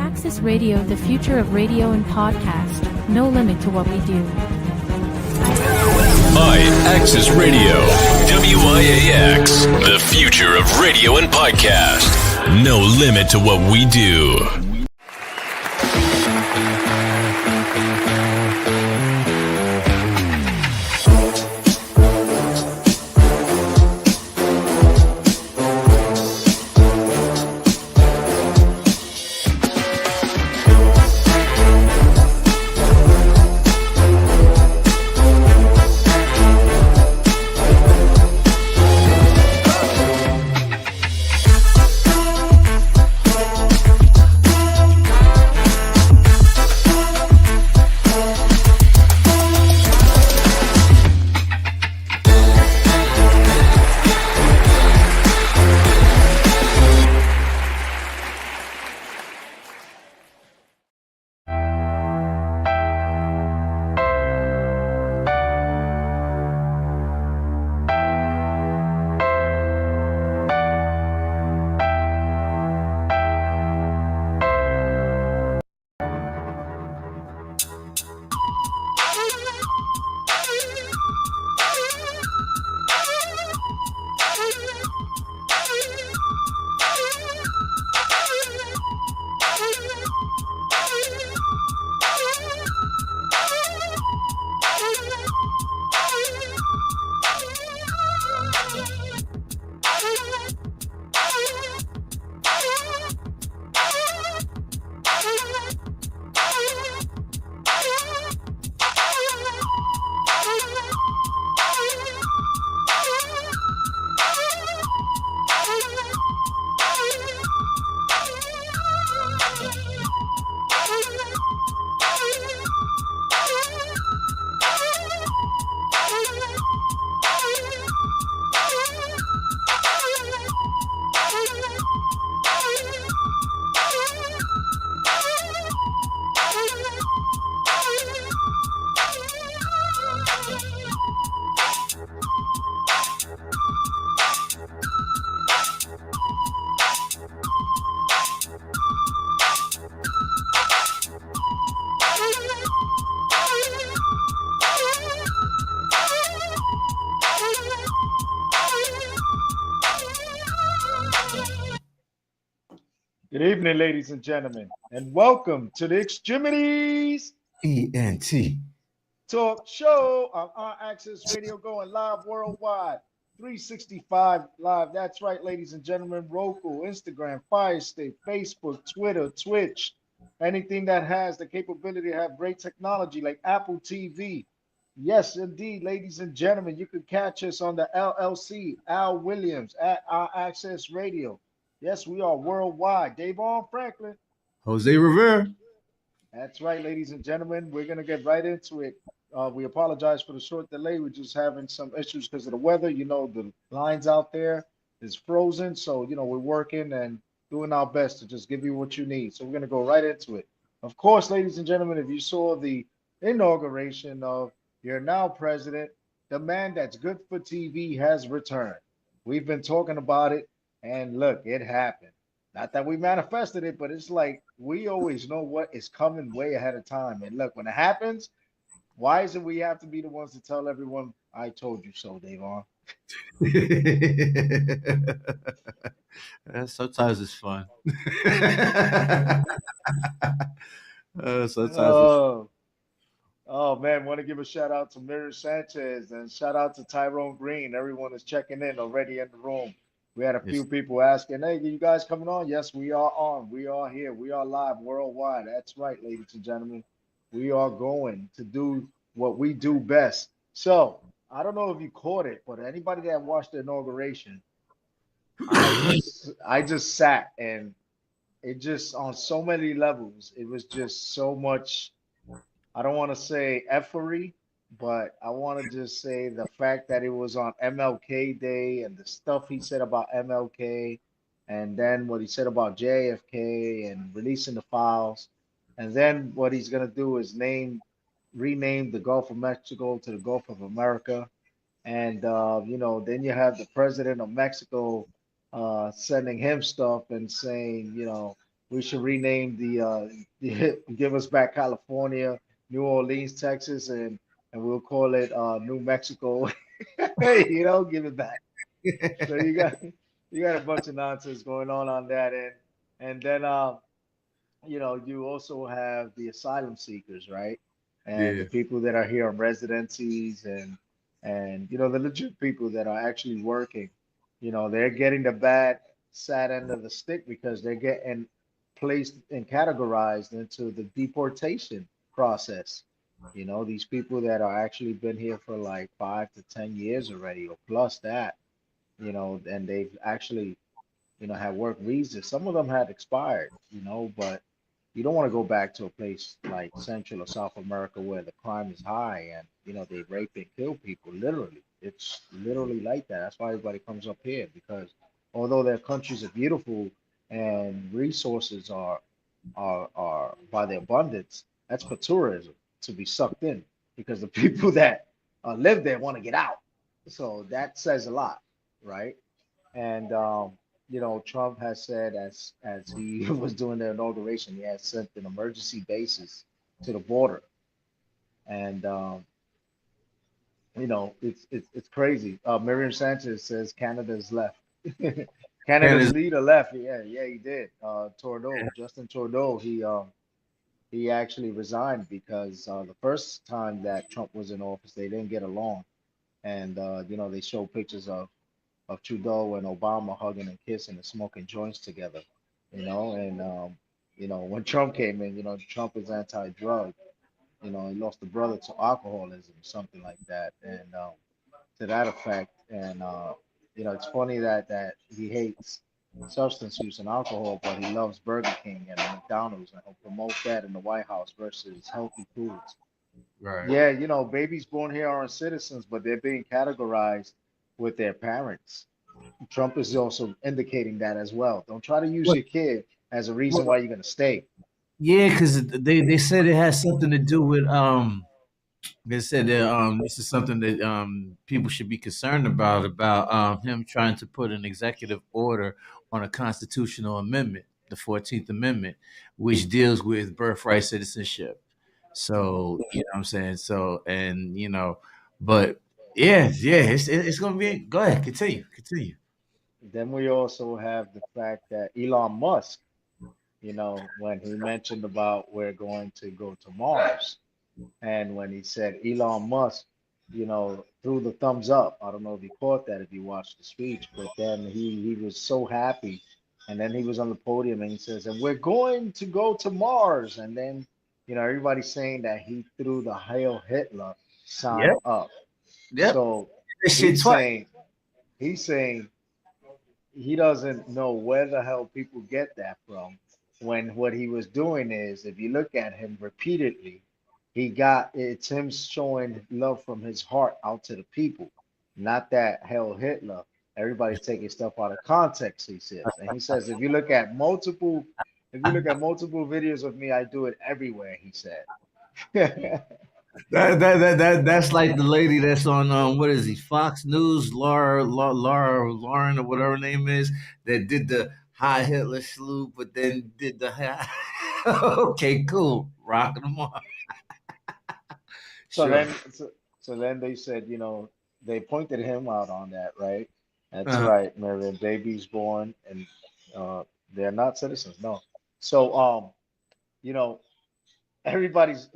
Axis Radio, the future of radio and podcast. No limit to what we do. IAXISRADIO, WIAX, the future of radio and podcast. No limit to what we do. Good evening, ladies and gentlemen, and welcome to the X-Tremities ENT Talk Show on our Axis Radio, going live worldwide, 365 live. That's right, ladies and gentlemen. Roku, Instagram, Fire Stick, Facebook, Twitter, Twitch, anything that has the capability to have great technology like Apple TV. Yes, indeed, ladies and gentlemen, you can catch us on the LLC, Al Williams, at our Access Radio. Yes, we are worldwide. Davon Franklin. Jose Rivera. That's right, ladies and gentlemen. We're going to get right into it. We apologize for the short delay. We're just having some issues because of the weather. You know, the lines out there is frozen. So, you know, we're working and doing our best to just give you what you need. So we're going to go right into it. Of course, ladies and gentlemen, if you saw the inauguration of your now president, the man that's good for TV has returned. We've been talking about it. And look, it happened. Not that we manifested it, but it's like we always know what is coming way ahead of time. And look, when it happens, why is it we have to be the ones to tell everyone, I told you so, Davon? Sometimes it's fun. Oh, man, want to give a shout out to Mira Sanchez and shout out to Tyrone Green. Everyone is checking in already in the room. We had a few people asking, hey, are you guys coming on? Yes, we are on. We are here. We are live worldwide. That's right, ladies and gentlemen. We are going to do what we do best. So I don't know if you caught it, but anybody that watched the inauguration, I just sat and it just on so many levels. It was just so much. I don't want to say effery, but I want to just say the fact that it was on MLK Day and the stuff he said about MLK, and then what he said about JFK and releasing the files, and then what he's going to do is rename the Gulf of Mexico to the Gulf of America. And, you know, then you have the president of Mexico sending him stuff and saying, you know, we should rename give us back California, New Orleans, Texas, and we'll call it New Mexico. Give it back. So you got a bunch of nonsense going on that end, and then you also have the asylum seekers, right? And the Yeah. people that are here on residencies and the legit people that are actually working, they're getting the bad sad end of the stick because they're getting placed and categorized into the deportation process. These people that are actually been here for like 5 to 10 years already, or plus that, and they've actually had work visas. Some of them had expired, but you don't want to go back to a place like Central or South America where the crime is high and they rape and kill people. Literally, it's literally like that. That's why everybody comes up here because although their countries are beautiful and resources are by the abundance, that's for tourism to be sucked in because the people that live there want to get out. So that says a lot, right? And Trump has said as he was doing the inauguration, he has sent an emergency basis to the border, and it's crazy. Miriam Sanchez says Canada's left. And Canada's it's, leader left. Yeah, yeah, he did. Trudeau, Justin Trudeau, he actually resigned because the first time that Trump was in office, they didn't get along, and they showed pictures of Trudeau and Obama hugging and kissing and smoking joints together, and when Trump came in, Trump is anti-drug, he lost a brother to alcoholism, something like that, and to that effect, and it's funny that he hates substance use and alcohol, but he loves Burger King and McDonald's, and he'll promote that in the White House versus healthy foods. right. Yeah, babies born here aren't citizens, but they're being categorized with their parents. Trump is also indicating that as well. Don't try to use What, your kid as a reason what, why you're going to stay. yeah, because they said it has something to do with they said that this is something that people should be concerned about him trying to put an executive order on a constitutional amendment, the 14th Amendment, which deals with birthright citizenship. So you know what I'm saying. So and but yeah, it's gonna be. Go ahead, continue. Then we also have the fact that Elon Musk, when he mentioned about we're going to go to Mars, and when he said Elon Musk, threw the thumbs up. I don't know if you caught that if you watched the speech, but then he was so happy. And then he was on the podium and he says, and we're going to go to Mars. And then, everybody's saying that he threw the Hail Hitler sign Yep, up. yep. So This shit he's twice. saying he's saying he doesn't know where the hell people get that from. When what he was doing is, if you look at him repeatedly, it's him showing love from his heart out to the people, not that hell Hitler. Everybody's taking stuff out of context, he says. And he says, if you look at multiple videos of me, I do it everywhere, he said. That's like the lady that's on what is he, Fox News, Laura Lauren or whatever her name is, that did the high Hitler salute, but then did the high. Okay, cool, rocking them on. So Sure. then, so then they said, they pointed him out on that, right? That's Uh-huh. right, Miriam. Babies born and uh, they're not citizens, no. So, you know, everybody's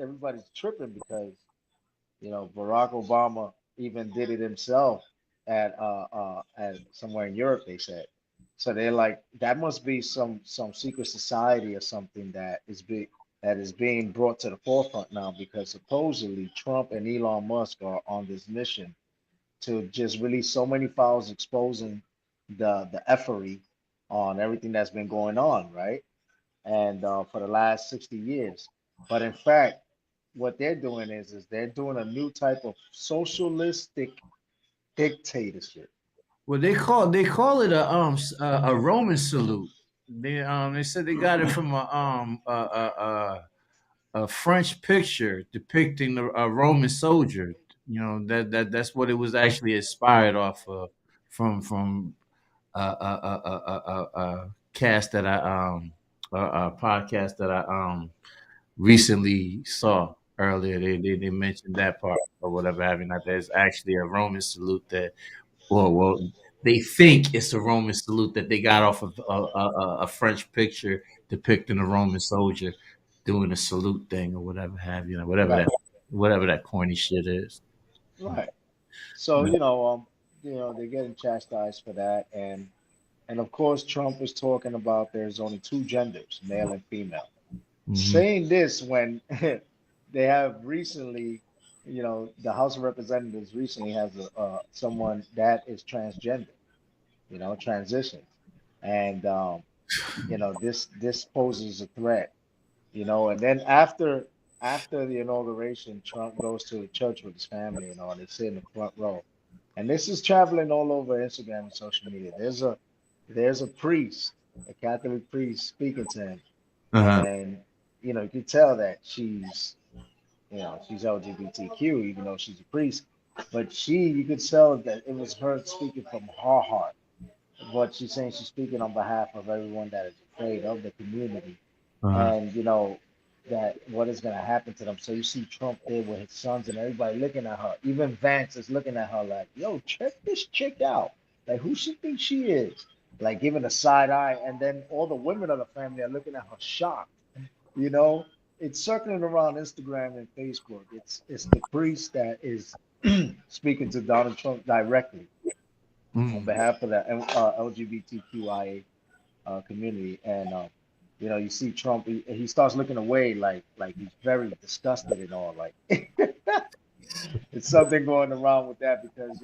tripping because Barack Obama even did it himself at somewhere in Europe, they said. So they're like, that must be some secret society or something that is being brought to the forefront now because supposedly Trump and Elon Musk are on this mission to just release so many files exposing the effery on everything that's been going on, right? And for the last 60 years. But in fact, what they're doing is they're doing a new type of socialistic dictatorship. Well, they call it a Roman salute. They said they got it from a French picture depicting a Roman soldier. That's what it was actually inspired off of from a cast that I a podcast that I recently saw earlier. They mentioned that part or whatever having that there's actually a Roman salute that well they think it's a Roman salute that they got off of a French picture depicting a Roman soldier doing a salute thing or whatever have you know Right, whatever that corny shit is. right. So they're getting chastised for that, and of course Trump is talking about there's only two genders, male and female. Mm-hmm. Saying this when they have recently, the House of Representatives recently has someone that is transgender, transition, and this poses a threat, and then after the inauguration, Trump goes to a church with his family, and they sit in the front row, and this is traveling all over Instagram and social media. There's a priest, a Catholic priest speaking to him, Uh-huh. and you can tell that she's LGBTQ, even though she's a priest. But you could tell that it was her speaking from her heart. What she's saying, she's speaking on behalf of everyone that is afraid of the community, Uh-huh. and that what is going to happen to them. So you see Trump there with his sons and everybody looking at her. Even Vance is looking at her like, "Yo, check this chick out. Like, who she thinks she is?" Like giving a side eye, and then all the women of the family are looking at her shocked. You know, it's circling around Instagram and Facebook. It's the priest that is speaking to Donald Trump directly on Mm. behalf of the LGBTQIA community, and you see Trump. He starts looking away, like he's very disgusted and all. Like it's something going around with that because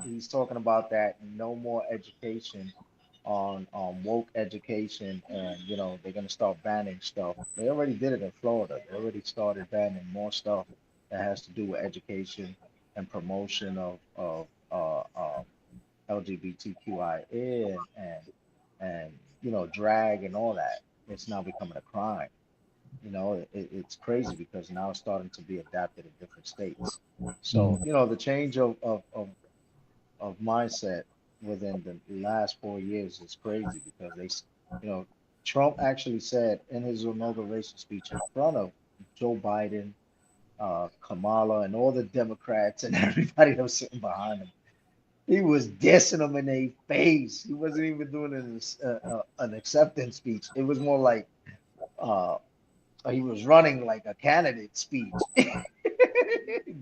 he's talking about that no more education on woke education, and they're gonna start banning stuff. They already did it in Florida. They already started banning more stuff that has to do with education and promotion of LGBTQIA and drag and all that. It's now becoming a crime. It's crazy because now it's starting to be adapted in different states. So Mm. the change of mindset within the last 4 years is crazy because you know, Trump actually said in his inauguration speech in front of Joe Biden, Kamala, and all the Democrats and everybody that was sitting behind him. He was dissing them in their face. He wasn't even doing an acceptance speech. It was more like uh, he was running like a candidate speech,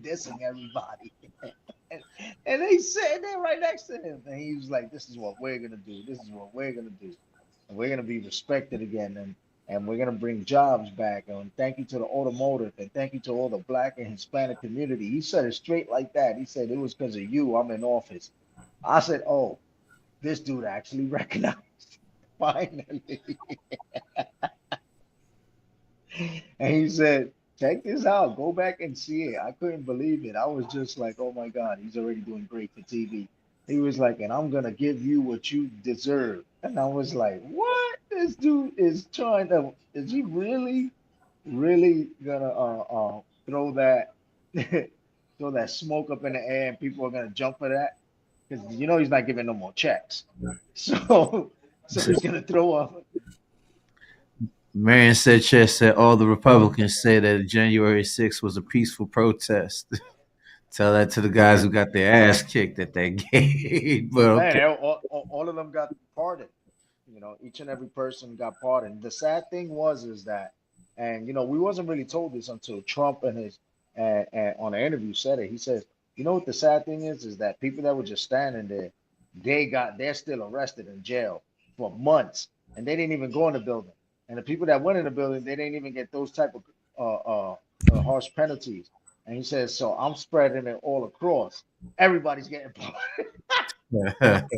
dissing everybody. And, and they sitting there right next to him. And he was like, "This is what we're gonna do. This is what we're gonna do. And we're gonna be respected again. And we're gonna bring jobs back. And thank you to the automotive and thank you to all the black and Hispanic community." He said it straight like that. He said, "It was because of you I'm in office." I said, "Oh, this dude actually recognized finally." And he said, "Check this out. Go back and see it." I couldn't believe it. I was just like, "Oh my God, he's already doing great for TV." He was like, "And I'm gonna give you what you deserve." And I was like, "What? This dude is trying to? Is he really gonna throw that throw that smoke up in the air and people are gonna jump for that? Because he's not giving no more checks. So he's gonna throw up. Marion Sanchez said all the Republicans say that January 6th was a peaceful protest. Tell that to the guys who got their ass kicked at that game. But Man, okay. all of them got pardoned. Each and every person got pardoned. The sad thing is that, and we wasn't really told this until Trump and his and on an interview said it. He says, what the sad thing is that people that were just standing there, they're still arrested in jail for months, and they didn't even go in the building. And the people that went in the building, they didn't even get those type of harsh penalties. And he says, so I'm spreading it all across. Everybody's getting pardoned.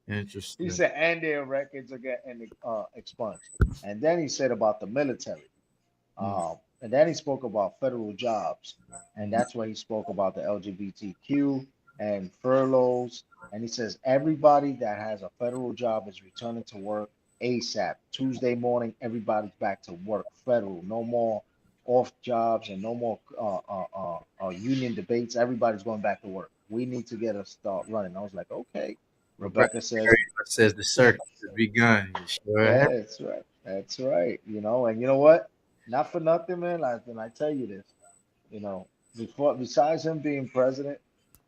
He Interesting. said, and their records are getting expunged. And then he said about the military. Mm, And then he spoke about federal jobs. And mm, that's where he spoke about the LGBTQ and furloughs. And he says, everybody that has a federal job is returning to work ASAP. Tuesday morning, everybody's back to work federal. No more off jobs and no more union debates. Everybody's going back to work. We need to get a start running. I was like, okay. Rebecca says, says the circus has begun. You sure have. that's right. That's right. And you know what? Not for nothing, man. And I tell you this, you know, besides him being president,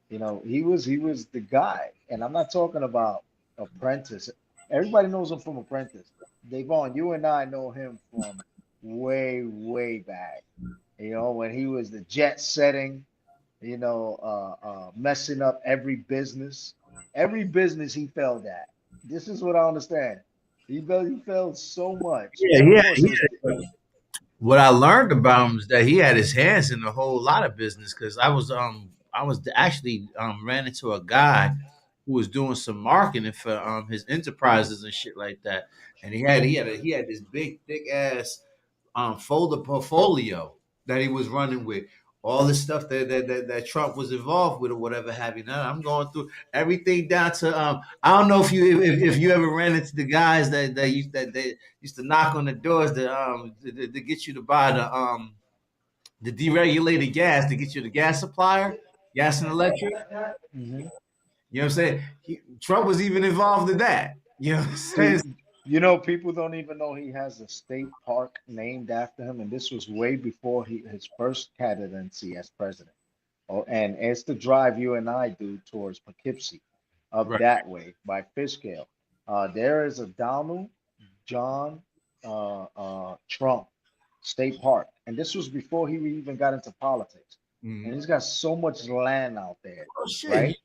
he was the guy. And I'm not talking about Apprentice. Everybody knows him from Apprentice. Davon, you and I know him from way, way back. When he was the jet setting, messing up every business he failed at. This is what I understand. He failed so much, Yeah, and of yeah, course it was. yeah. What I learned about him is that he had his hands in a whole lot of business because I was actually ran into a guy who was doing some marketing for his enterprises and shit like that, and he had this big thick ass folder portfolio that he was running with. All the stuff that Trump was involved with or whatever have you. Now I'm going through everything down to I don't know if you ever ran into the guys that they used to knock on the doors to get you to buy the deregulated gas to get you the gas supplier, gas and electric. Mhm. You know what I'm saying? Trump was even involved in that. You know what I'm saying? See, people don't even know he has a state park named after him, and this was way before his first candidacy as president. Oh, and it's the drive you and I do towards Poughkeepsie, up Right. that way by Fishkill. There is a Donald John Trump State Park, and this was before he even got into politics. And Mhm. he's got so much land out there, Oh shit! right?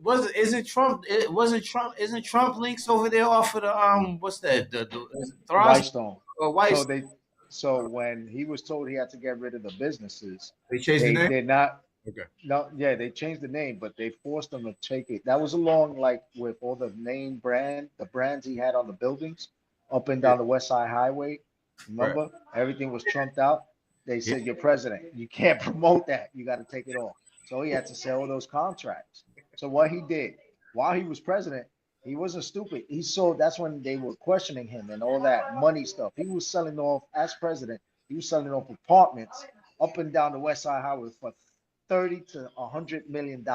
Was isn't Trump? It wasn't Trump. Isn't Trump links over there off of the what's that? The is it Thrust Whitestone. or White? So they, so when he was told he had to get rid of the businesses, They changed the they name. did not. Okay. No, yeah, they changed the name, but they forced him to take it. That was along like with all the brands he had on the buildings up and Yeah. down the West Side Highway. Right. Remember, everything was trumped out. They Yeah. said, "You're president. You can't promote that. You got to take it off." So he had to sell those contracts. So what he did while he was president, he wasn't stupid. He sold. That's when they were questioning him and all that money stuff. He was selling off as president. He was selling off apartments up and down the West Side Highway for 30 to $100 million.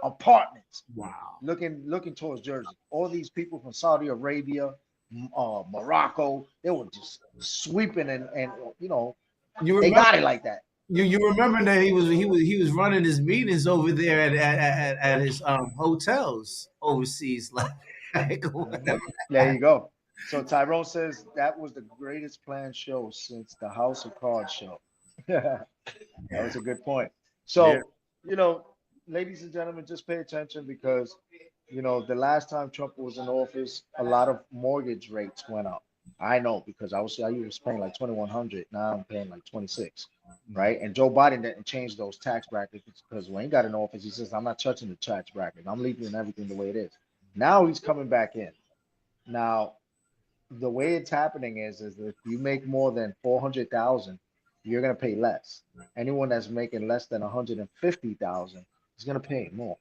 Apartments Wow. looking towards Jersey. All these people from Saudi Arabia, Morocco, they were just sweeping and You they remember? got it like that. You remember that he was running his meetings over there at his hotels overseas, like Mhm. whatever. There you go. So Tyrone says that was the greatest planned show since the House of Cards show. That was a good point. Yeah. So, you know, ladies and gentlemen, just pay attention because, the last time Trump was in office, a lot of mortgage rates went up. I know because I was paying like 2,100. Now I'm paying like 26, right? And Joe Biden didn't change those tax brackets because when he got in office, he says, I'm not touching the tax bracket. I'm leaving everything the way it is. Now he's coming back in. Now, the way it's happening is that if you make more than 400,000, you're gonna pay less. Anyone that's making less than 150,000 is gonna pay more.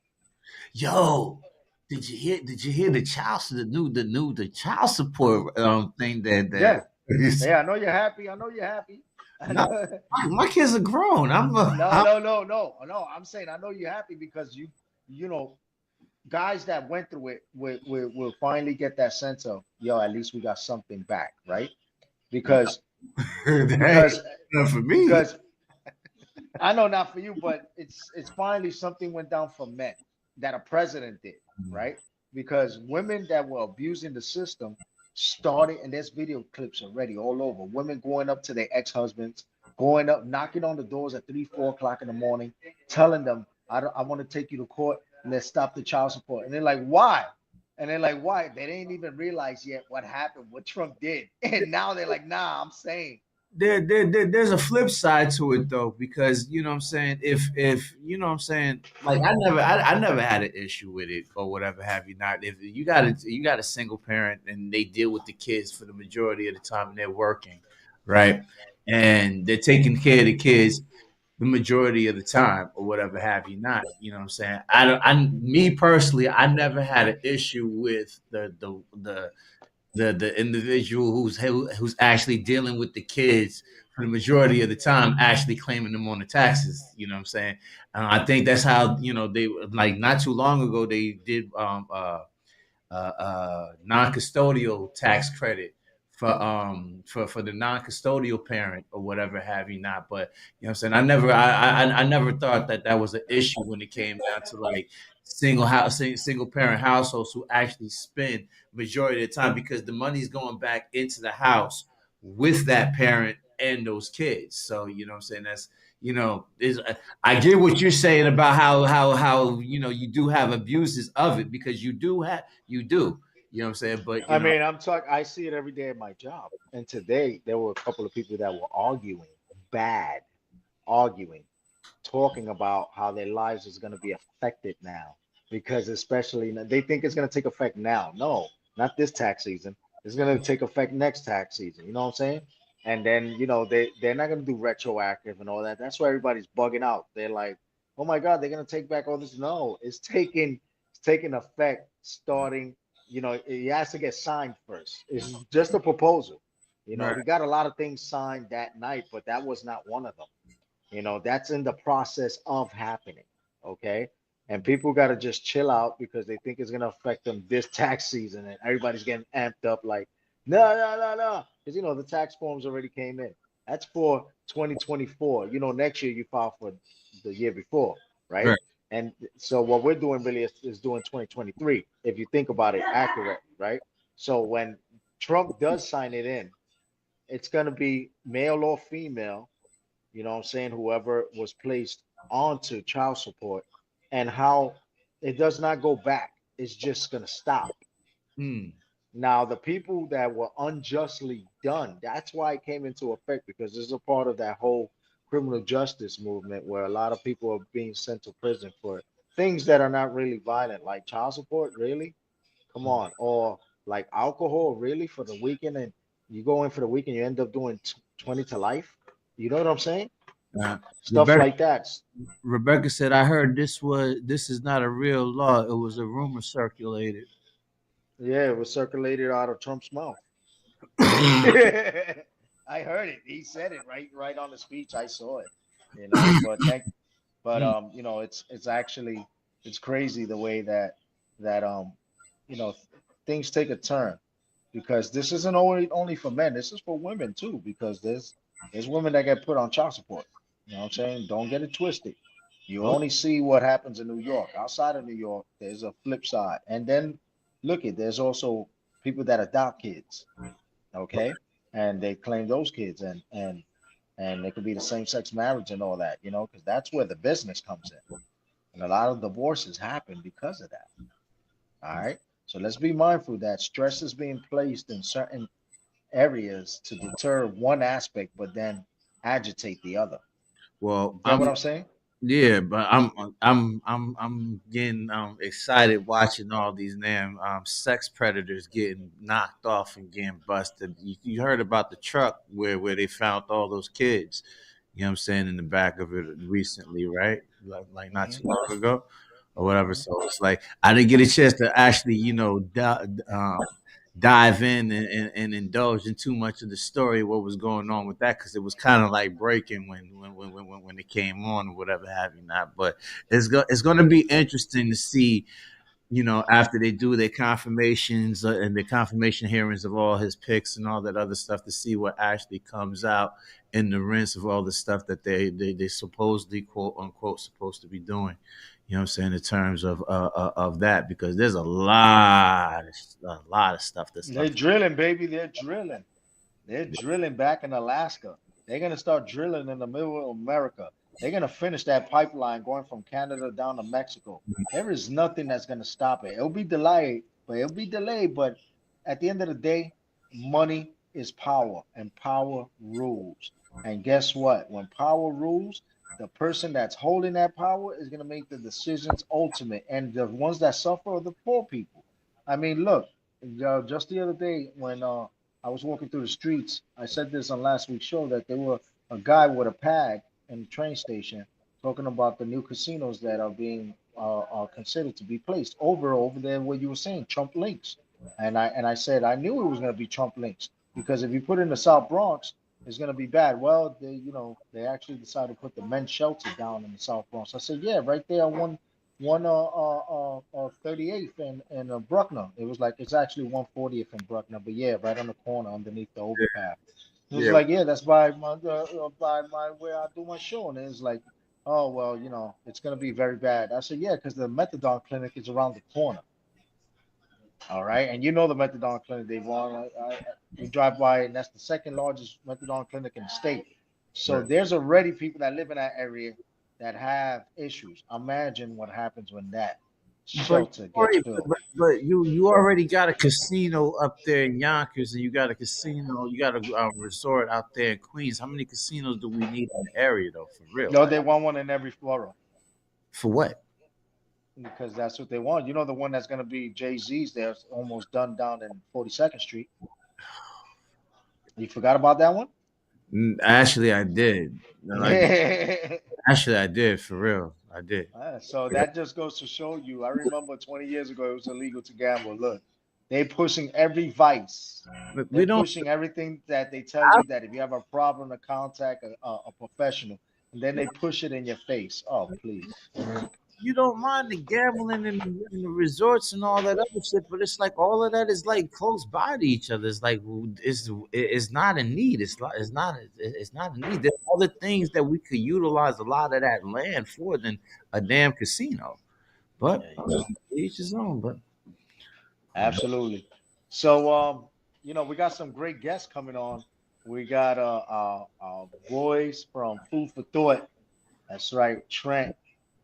Yo, did you hear the child support thing that Yeah, yeah. I know you're happy. I know you're happy. I no, know. my kids are grown. No, no, no, no, no. I'm saying I know you're happy because you know, guys that went through it will finally get that sense of, yo, at least we got something back, right? Because Hey, because not for me. because I know not for you, but it's finally something went down for men that a president did, right? Because women that were abusing the system started, and there's video clips already all over. Women going up to their ex-husbands, going up, knocking on the doors at 3, 4 o'clock in the morning, telling them, I want to take you to court. Let's stop the child support. And they're like, why? And they're like, why? They didn't even realize yet what happened, what Trump did. And now they're like, nah, I'm saying. There's a flip side to it though, because you know what I'm saying, if you know what I'm saying, like I never had an issue with it or whatever have you not. If you got a single parent and they deal with the kids for the majority of the time and they're working, right? And they're taking care of the kids the majority of the time or whatever have you not. You know what I'm saying? I don't I Me personally, I never had an issue with the individual who's actually dealing with the kids for the majority of the time, actually claiming them on the taxes. You know what I'm saying? I think that's how they like not too long ago they did non-custodial tax credit for the non-custodial parent or whatever have you not. But you know what I'm saying, I never thought that that was an issue when it came down to like single parent households who actually spend majority of the time, because the money's going back into the house with that parent and those kids. So you know what I'm saying, that's, you know, is I get what you're saying about how you know, you do have abuses of it, because you do, you know what I'm saying, but you I know. mean, I'm talking. I see it every day at my job. And today there were a couple of people that were arguing, bad, arguing, talking about how their lives is going to be affected now, because especially they think it's going to take effect now. No, not this tax season. It's going to take effect next tax season. You know what I'm saying? And then they're not going to do retroactive and all that. That's why everybody's bugging out. They're like, oh my God, they're going to take back all this. No, it's taking effect starting. It has to get signed first. It's just a proposal. Right. He got a lot of things signed that night, but that was not one of them. That's in the process of happening. Okay. And people got to just chill out because they think it's going to affect them this tax season. And everybody's getting amped up like, no, no, no, no. Because, the tax forms already came in. That's for 2024. Next year you file for the year before, right? Right. And so what we're doing really is doing 2023, if you think about it accurate, right? So when Trump does sign it in, it's going to be male or female, what I'm saying, whoever was placed onto child support, and how it does not go back. It's just going to stop. Hmm. Now, the people that were unjustly done, that's why it came into effect, because this is a part of that whole criminal justice movement where a lot of people are being sent to prison for things that are not really violent, like child support, really? Come on. Or like alcohol, really, for the weekend, and you go in for the weekend, you end up doing 20 to life. You know what I'm saying? Uh, Stuff Rebecca, like that. Rebecca said, "I heard this is not a real law. It was a rumor circulated." Yeah, it was circulated out of Trump's mouth. I heard it. He said it right on the speech. I saw it. But Hmm. it's actually it's crazy the way that you know things take a turn, because this isn't only for men. This is for women too, because there's women that get put on child support. You know what I'm saying? Don't get it twisted. You Oh, only see what happens in New York. Outside of New York, there's a flip side. And then there's also people that adopt kids, okay? And they claim those kids, and it could be the same sex marriage and all that, because that's where the business comes in. And a lot of divorces happen because of that. All right. So let's be mindful that stress is being placed in certain areas to deter one aspect, but then agitate the other. well, You get what I'm saying? yeah, but I'm getting excited watching all these damn sex predators getting knocked off and getting busted. You heard about the truck where they found all those kids, you know what I'm saying, in the back of it recently, right? Like not too Hmm. long ago or whatever. Hmm. So it's like I didn't get a chance to actually, dive in and indulge in too much of the story, what was going on with that, because it was kind of like breaking when it came on or whatever have you not. But it's going to be interesting to see, after they do their confirmations and the confirmation hearings of all his picks and all that other stuff, to see what actually comes out in the rinse of all the stuff that they supposedly, quote unquote, supposed to be doing. You know what I'm saying, in terms of that, because there's a lot of stuff that's They're stuff. drilling, baby. They're drilling. They're drilling back in Alaska. They're gonna start drilling in the middle of America. They're gonna finish that pipeline going from Canada down to Mexico. There is nothing that's gonna stop it. It'll be delayed, but But at the end of the day, money is power, and power rules. And guess what? When power rules, the person that's holding that power is gonna make the decisions ultimate, and the ones that suffer are the poor people. I mean, look, just the other day when I was walking through the streets. I said this on last week's show that there were a guy with a pad in the train station talking about the new casinos that are being are considered to be placed over there where you were saying Trump links, and I said I knew it was going to be Trump links, because if you put it in the South Bronx, it's going to be bad. Well, they actually decided to put the men's shelter down in the South Bronx. I said, yeah, right there on 138th in Bruckner. It was like it's actually 140th in Bruckner, but yeah, right on the corner underneath the overpass. It was Yeah. like, yeah, that's by my where I do my show, and it's like, oh well, it's gonna be very bad. I said, yeah, because the methadone clinic is around the corner. All right, and the methadone clinic they want. We drive by, and that's the second largest methadone clinic in the state. So Right. there's already people that live in that area that have issues. Imagine what happens when that But shelter gets filled. you already got a casino up there in Yonkers, and you got a casino, you got a resort out there in Queens. How many casinos do we need in the area though? For real, No, like they want one in every borough for what? because that's what they want. The one that's gonna be Jay-Z's there's almost done down in 42nd Street. You forgot about that one? Actually, I did. Like actually, I did for real. I did. So that just goes to show you. I remember 20 years ago, it was illegal to gamble. Look, they pushing every vice. But They're we don't. pushing everything that they tell you that if you have a problem to contact a professional, and then they push it in your face. Oh, please. You don't mind the gambling and the resorts and all that other shit, but it's like all of that is like close by to each other. It's like it's not a need. It's not a need. There's other things that we could utilize a lot of that land for than a damn casino. But Yeah, each his own. But absolutely. So, we got some great guests coming on. We got boys from Food for Thought. That's right, Trent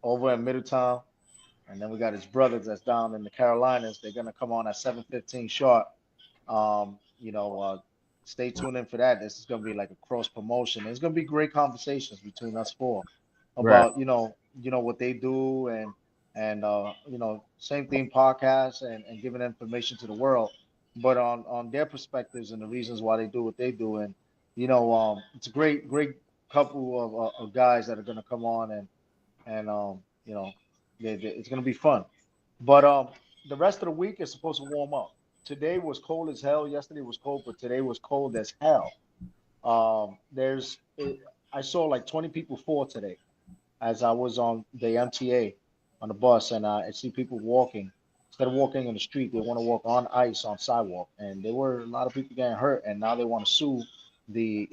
over in Middletown. And then we got his brothers that's down in the Carolinas. They're gonna come on at 7:15 sharp. Um, you know, uh, Stay tuned in for that. This is gonna be like a cross promotion. It's gonna be great conversations between us four right, about what they do and same thing podcasts and giving information to the world, but on their perspectives and the reasons why they do what they do. And it's a great couple of guys that are gonna come on and it's gonna be fun. But the rest of the week is supposed to warm up. Today was cold as hell. Yesterday was cold, but today was cold as hell. I saw like 20 people fall today as I was on the MTA on the bus, and I see people walking. Instead of walking in the street, they want to walk on ice on sidewalk, and there were a lot of people getting hurt. And now they want to sue the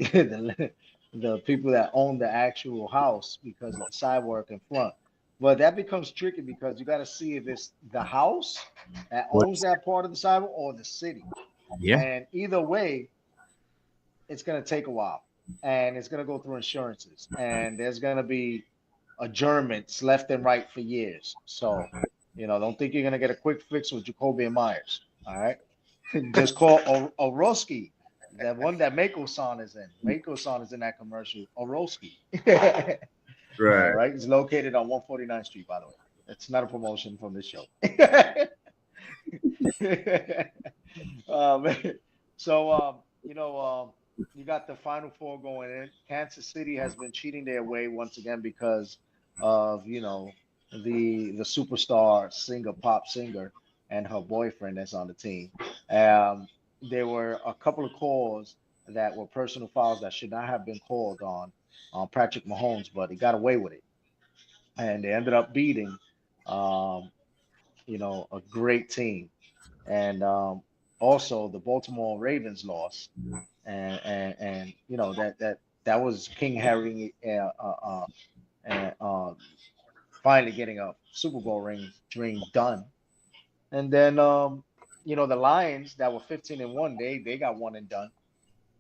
the people that own the actual house because of the sidewalk in front. But that becomes tricky because you got to see if it's the house that what? owns that part of the sidewalk or the city. Yeah, And either way, it's going to take a while, and it's going to go through insurances, and there's going to be adjournments left and right for years. So, don't think you're going to get a quick fix with Jacoby and Myers. All right. Just call Oroski, that one that Mako-san is in. Mako-san is in that commercial. Oroski. All right. right. It's located on 149th Street, by the way. It's not a promotion from this show. um, so, you got the Final Four going in. Kansas City has been cheating their way once again because of the superstar singer, pop singer, and her boyfriend that's on the team. Um, there were a couple of calls that were personal fouls that should not have been called on Patrick Mahomes, but he got away with it, and they ended up beating um, a great team. And also the Baltimore Ravens lost, and that was King Harry finally getting a Super Bowl ring dream done. And then the Lions that were 15-1, they got one and done.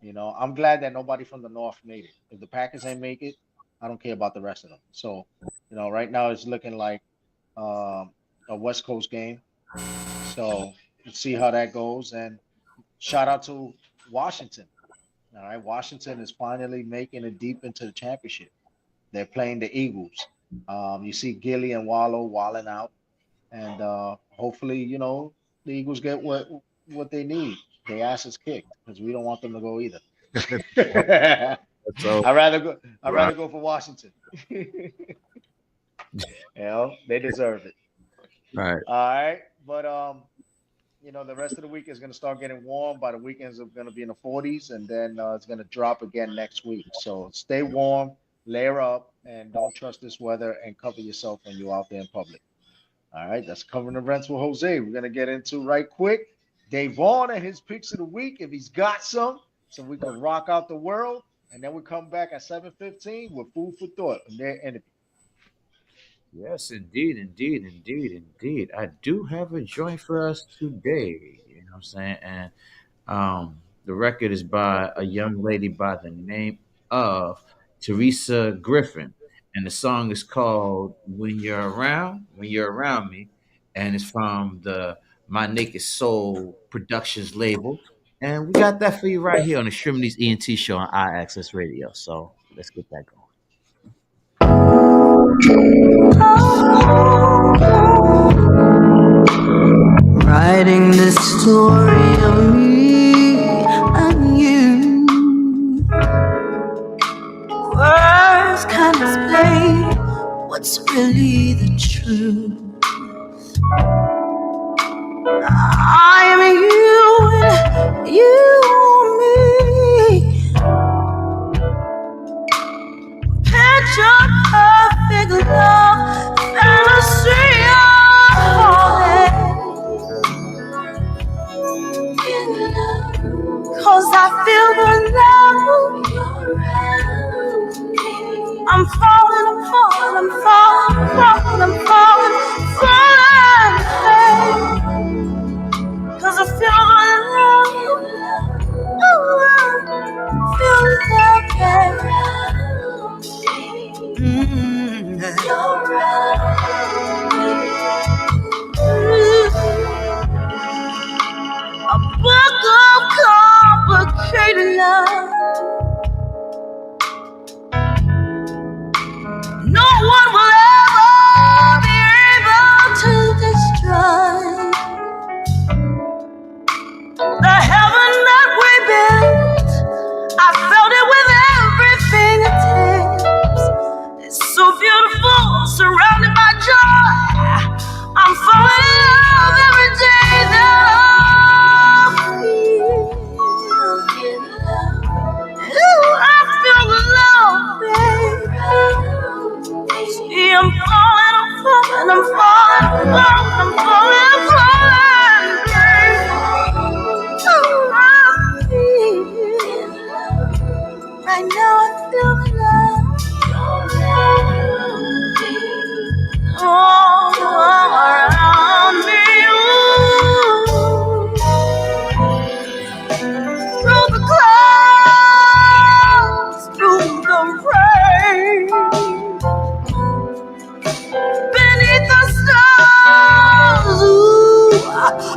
I'm glad that nobody from the North made it. If the Packers ain't make it, I don't care about the rest of them. So, right now it's looking like um, a West Coast game. So let's see how that goes. And shout out to Washington. All right, Washington is finally making it deep into the championship. They're playing the Eagles. You see Gilly and Wallow walling out, and hopefully, the Eagles get what they need. Their asses kicked because we don't want them to go either. So I'd rather go. I'd right, rather go for Washington. They deserve it. right. All right, but the rest of the week is going to start getting warm. By the weekends, it's going to be in the 40s, and then it's going to drop again next week. So stay warm, layer up, and don't trust this weather, and cover yourself when you're out there in public. All right, that's covering the rents with Jose. We're gonna get into right quick. Davon and his picks of the week, if he's got some, so we can rock out the world. And then we come back at 7:15 with food for thought and their interview. Yes, indeed, indeed, indeed, indeed. I do have a joint for us today. You know what I'm saying? And the record is by a young lady by the name of Teresa Griffin. And the song is called When You're Around Me. And it's from the My Naked Soul Productions label. And we got that for you right here on the Extremities ENT show on IAXS Radio. So let's get that going. Writing the story of me and you. Words can't explain what's really the truth. I'm you and you me. Picture perfect love, fantasy of cause I feel the love. I'm falling, I'm falling, I'm falling, I'm falling, falling. Cause I feel the love. Ooh, feel the love, baby. You're a book of complicated love. No one will ever be able to destroy the heaven that we built. I felt it with every fingertips. It's so beautiful, surrounded by joy. I'm falling in love every day that I feel. Ooh, I feel the love, babe. See, I'm falling, I'm falling, I'm falling, I'm falling, I'm falling, babe. Ooh, I feel. Right now I feel the love. All around me. Ooh. Through the clouds, through the rain, beneath the stars, ooh,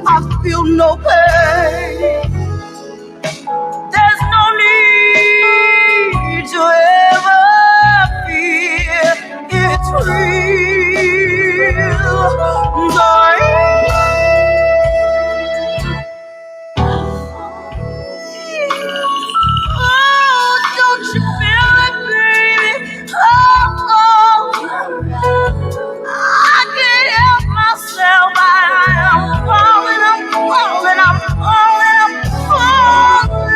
I feel no pain. There's no need to ever fear. It's real, oh, don't you feel it, baby? Oh, I can't help myself. I am falling, I'm falling, I'm falling, I'm falling.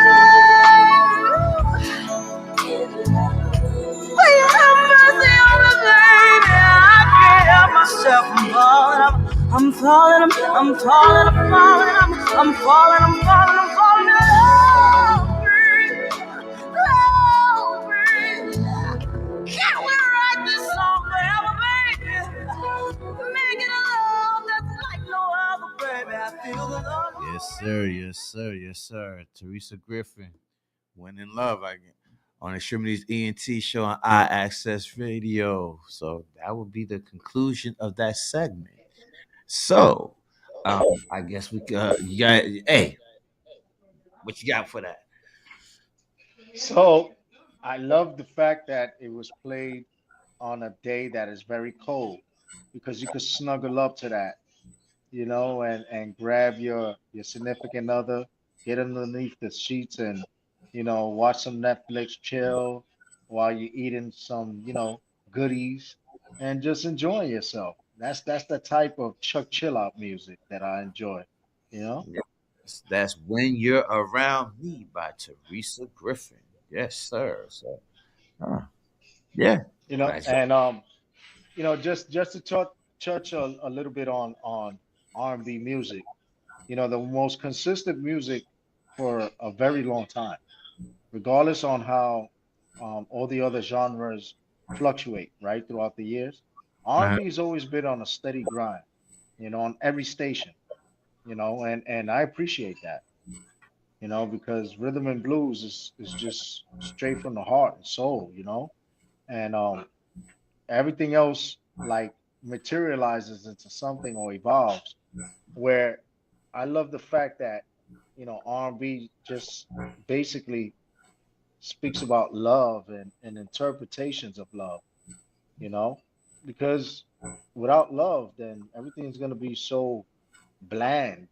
Will you have mercy on me, baby? I can't help myself. I'm falling, I'm falling, I'm falling, I'm falling, I'm falling, I'm falling. Oh, baby. Can't we write this song forever, baby? Making a love that's like no other, baby. I feel the love. Yes, sir. Yes, sir. Yes, sir. Teresa Griffin, When in Love, I get on Extremities ENT show on iAccess Radio. So that would be the conclusion of that segment. So, I guess we you got, hey, what you got for that? So I love the fact that it was played on a day that is very cold because you could snuggle up to that, and grab your significant other, get underneath the sheets and watch some Netflix, chill while you're eating some goodies and just enjoying yourself. That's the type of Chuck chill out music that I enjoy. You know, That's When You're Around Me by Teresa Griffin. Yes, sir. So, yeah. you know, Nice. and just to talk. touch a little bit on R&B music. You know, the most consistent music for a very long time, regardless on how all the other genres fluctuate, right, throughout the years. Uh, R&B has always been on a steady grind, on every station, and I appreciate that, because rhythm and blues is just straight from the heart and soul, and everything else like materializes into something or evolves. Where I love the fact that R&B just basically speaks about love and interpretations of love, you know, because without love, then everything's gonna be so bland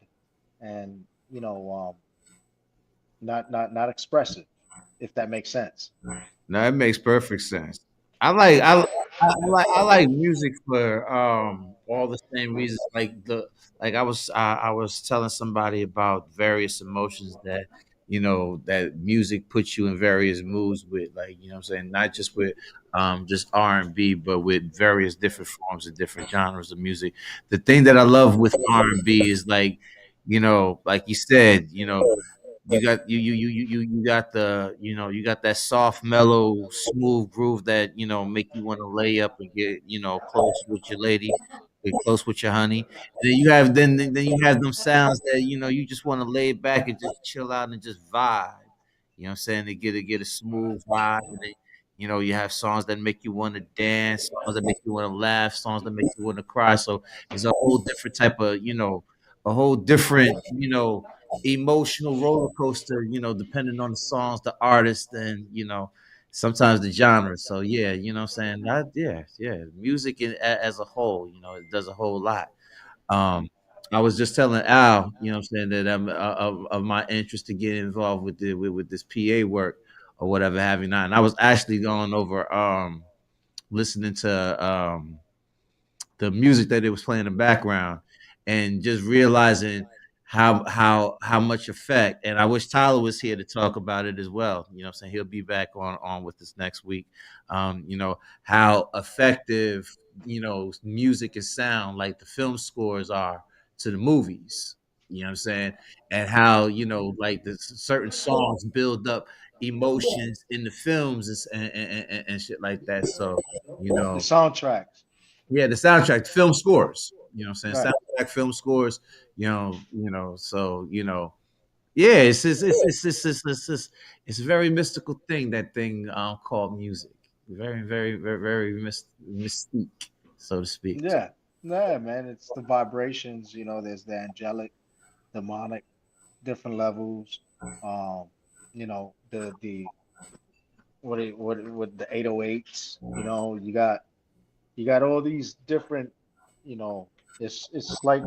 and not expressive, if that makes sense. no, it makes perfect sense. I like I like music for all the same reasons. I was telling somebody about various emotions that that music puts you in various moods with, like, what I'm saying, not just with just R&B, but with various different forms of different genres of music. The thing that I love with R&B is, like, like you said, you got you got that soft, mellow, smooth groove that make you want to lay up and get close with your lady, get close with your honey. And then you have them sounds that you just want to lay back and just chill out and just vibe. You know what I'm saying? To get a smooth vibe. And then, you have songs that make you want to dance, songs that make you want to laugh, songs that make you want to cry. So it's a whole different type of a whole different emotional roller coaster, depending on the songs, the artist, and sometimes the genre. So yeah, what I'm saying, yeah, music as a whole, it does a whole lot. Um, I was just telling Al, what I'm saying, that I'm of my interest to get involved with with this PA work or whatever have you not. And I was actually going over listening to the music that it was playing in the background, and just realizing how much effect. And I wish Tyler was here to talk about it as well. I'm saying, he'll be back on with us next week. How effective music and sound, like the film scores, are to the movies. What I'm saying? And how like the certain songs build up emotions in the films, and shit like that. So you The know soundtracks, yeah, the soundtrack, film scores. What I'm saying, right? soundtrack, film scores. So yeah, it's a very mystical thing. That thing called music. Very, very, very, very mystique, so to speak. Yeah, yeah, man. It's the vibrations. There's the angelic, demonic, different levels. The what the 808s. You got all these different. You know, it's like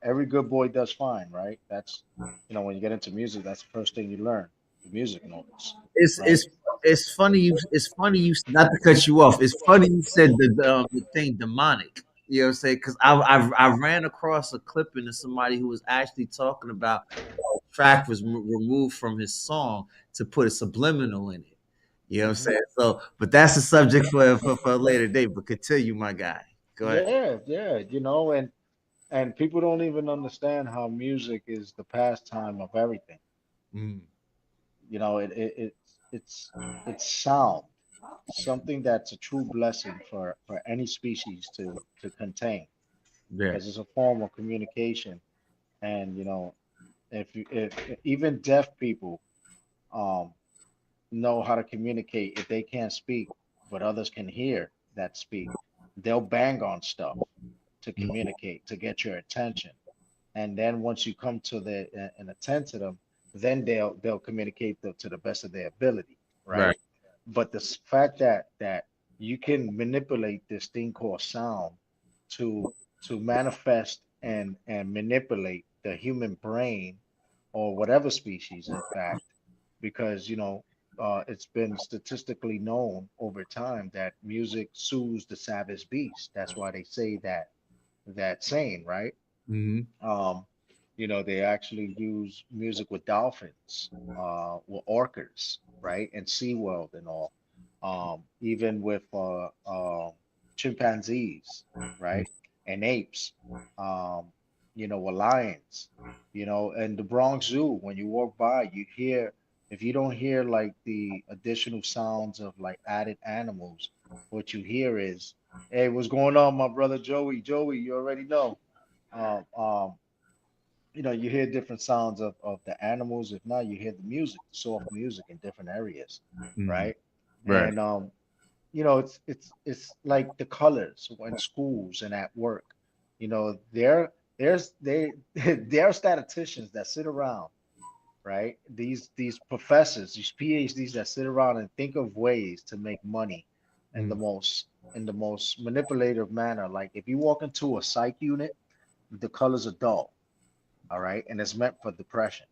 every good boy does fine, right? That's when you get into music, that's the first thing you learn, the music notes, It's right? it's it's funny you, not to cut you off. It's funny you said the thing demonic. You know what I'm saying? Because I ran across a clipping of somebody who was actually talking about track was removed from his song to put a subliminal in it. You know what I'm Hmm. saying? So, but that's a subject for a later date. But continue, my guy. Go ahead. Yeah, yeah, and people don't even understand how music is the pastime of everything. Mm, It's sound, something that's a true blessing for any species to contain, yeah. because it's a form of communication. And if even deaf people um know how to communicate, if they can't speak but others can hear that speak, they'll bang on stuff to communicate, to get your attention. And then once you come to the and attend to them, then they'll communicate to the best of their ability, right? Right. But the fact that you can manipulate this thing called sound to manifest and manipulate the human brain, or whatever species, in fact, because it's been statistically known over time that music soothes the savage beast. That's why they say that saying, right? Hmm. Um, they actually use music with dolphins, with orcas, right, and SeaWorld and all. Even with chimpanzees, right? and apes, lions, and the Bronx Zoo. When you walk by, you hear, if you don't hear like the additional sounds of like added animals, what you hear is, hey, what's going on, my brother Joey? Joey, you already know. Um, um, you hear different sounds of the animals. If not, you hear the music, the soft music in different areas, Mm, right? right. And it's like the colors in schools and at work. They there are statisticians that sit around, right? These professors, these PhDs that sit around and think of ways to make money in the Mm, most in the most manipulative manner. Like if you walk into a psych unit, the colors are dull, all right, and it's meant for depression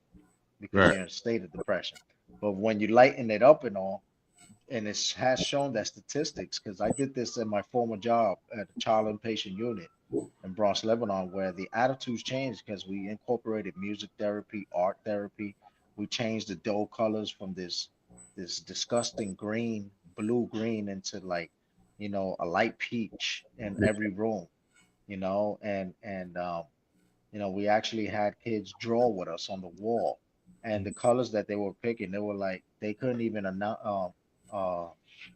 because right. you're in a state of depression. But when you lighten it up and all, and it has shown that statistics, because I did this in my former job at a child inpatient unit in Bronx, Lebanon, where the attitudes changed because we incorporated music therapy, art therapy. We changed the dull colors from this disgusting green, blue green into like, a light peach in every room, and we actually had kids draw with us on the wall, and the colors that they were picking, they were like they couldn't even uh,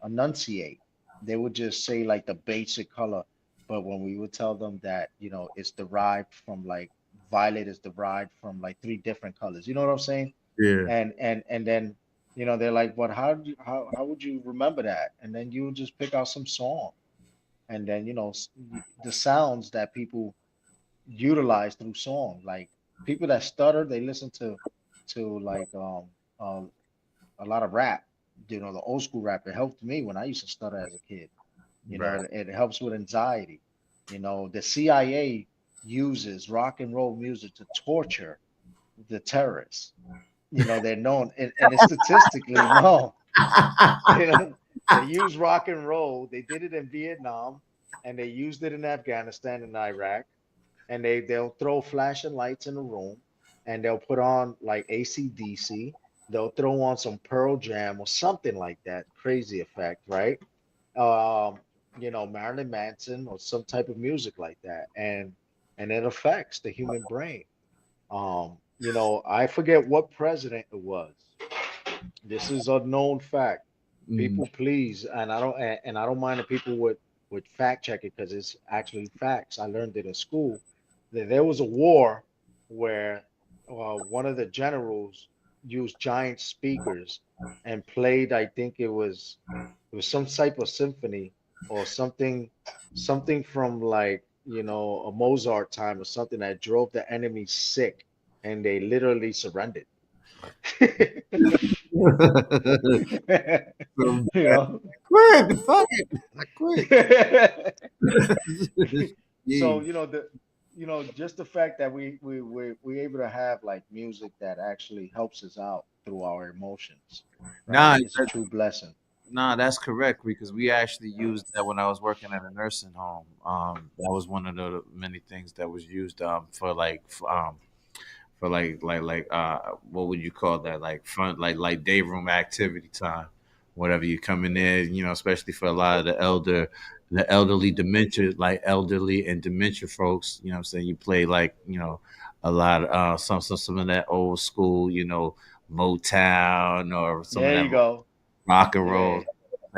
enunciate. They would just say like the basic color, but when we would tell them that it's derived from like violet is derived from like three different colors. You know what I'm saying? Yeah. And then they're like, but how would you remember that? And then you would just pick out some song, and then the sounds that people utilize through song. Like people that stutter, they listen to like uh, a lot of rap. The old school rap. It helped me when I used to stutter as a kid. Right. It helps with anxiety. The CIA uses rock and roll music to torture the terrorists. They're known, and it's statistically known. You know, they use rock and roll. They did it in Vietnam, and they used it in Afghanistan and Iraq, and they'll throw flashing lights in the room, and they'll put on like AC/DC. They'll throw on some Pearl Jam or something like that, crazy effect, right? Um, Marilyn Manson or some type of music like that, and it affects the human brain. I forget what president it was. This is a known fact. Mm, People, please, and I don't mind the people with fact checking because it's actually facts. I learned it in school. That there was a war where one of the generals used giant speakers and played. I think it was some type of symphony or something from like a Mozart time or something that drove the enemy sick, and they literally surrendered. so you bad. know. Quit. Fuck it. I quit. So Yeah. just the fact that we able to have like music that actually helps us out through our emotions, right? Nah, It's a true blessing. nah, that's correct because we actually used that when I was working at a nursing home. That was one of the many things that was used for what would you call that, like front like day room activity time, whatever you come in there, especially for a lot of the elderly dementia, like elderly and dementia folks, what I'm saying, you play like a lot of some of that old school, Motown or some of There that you go. rock and Yeah. roll.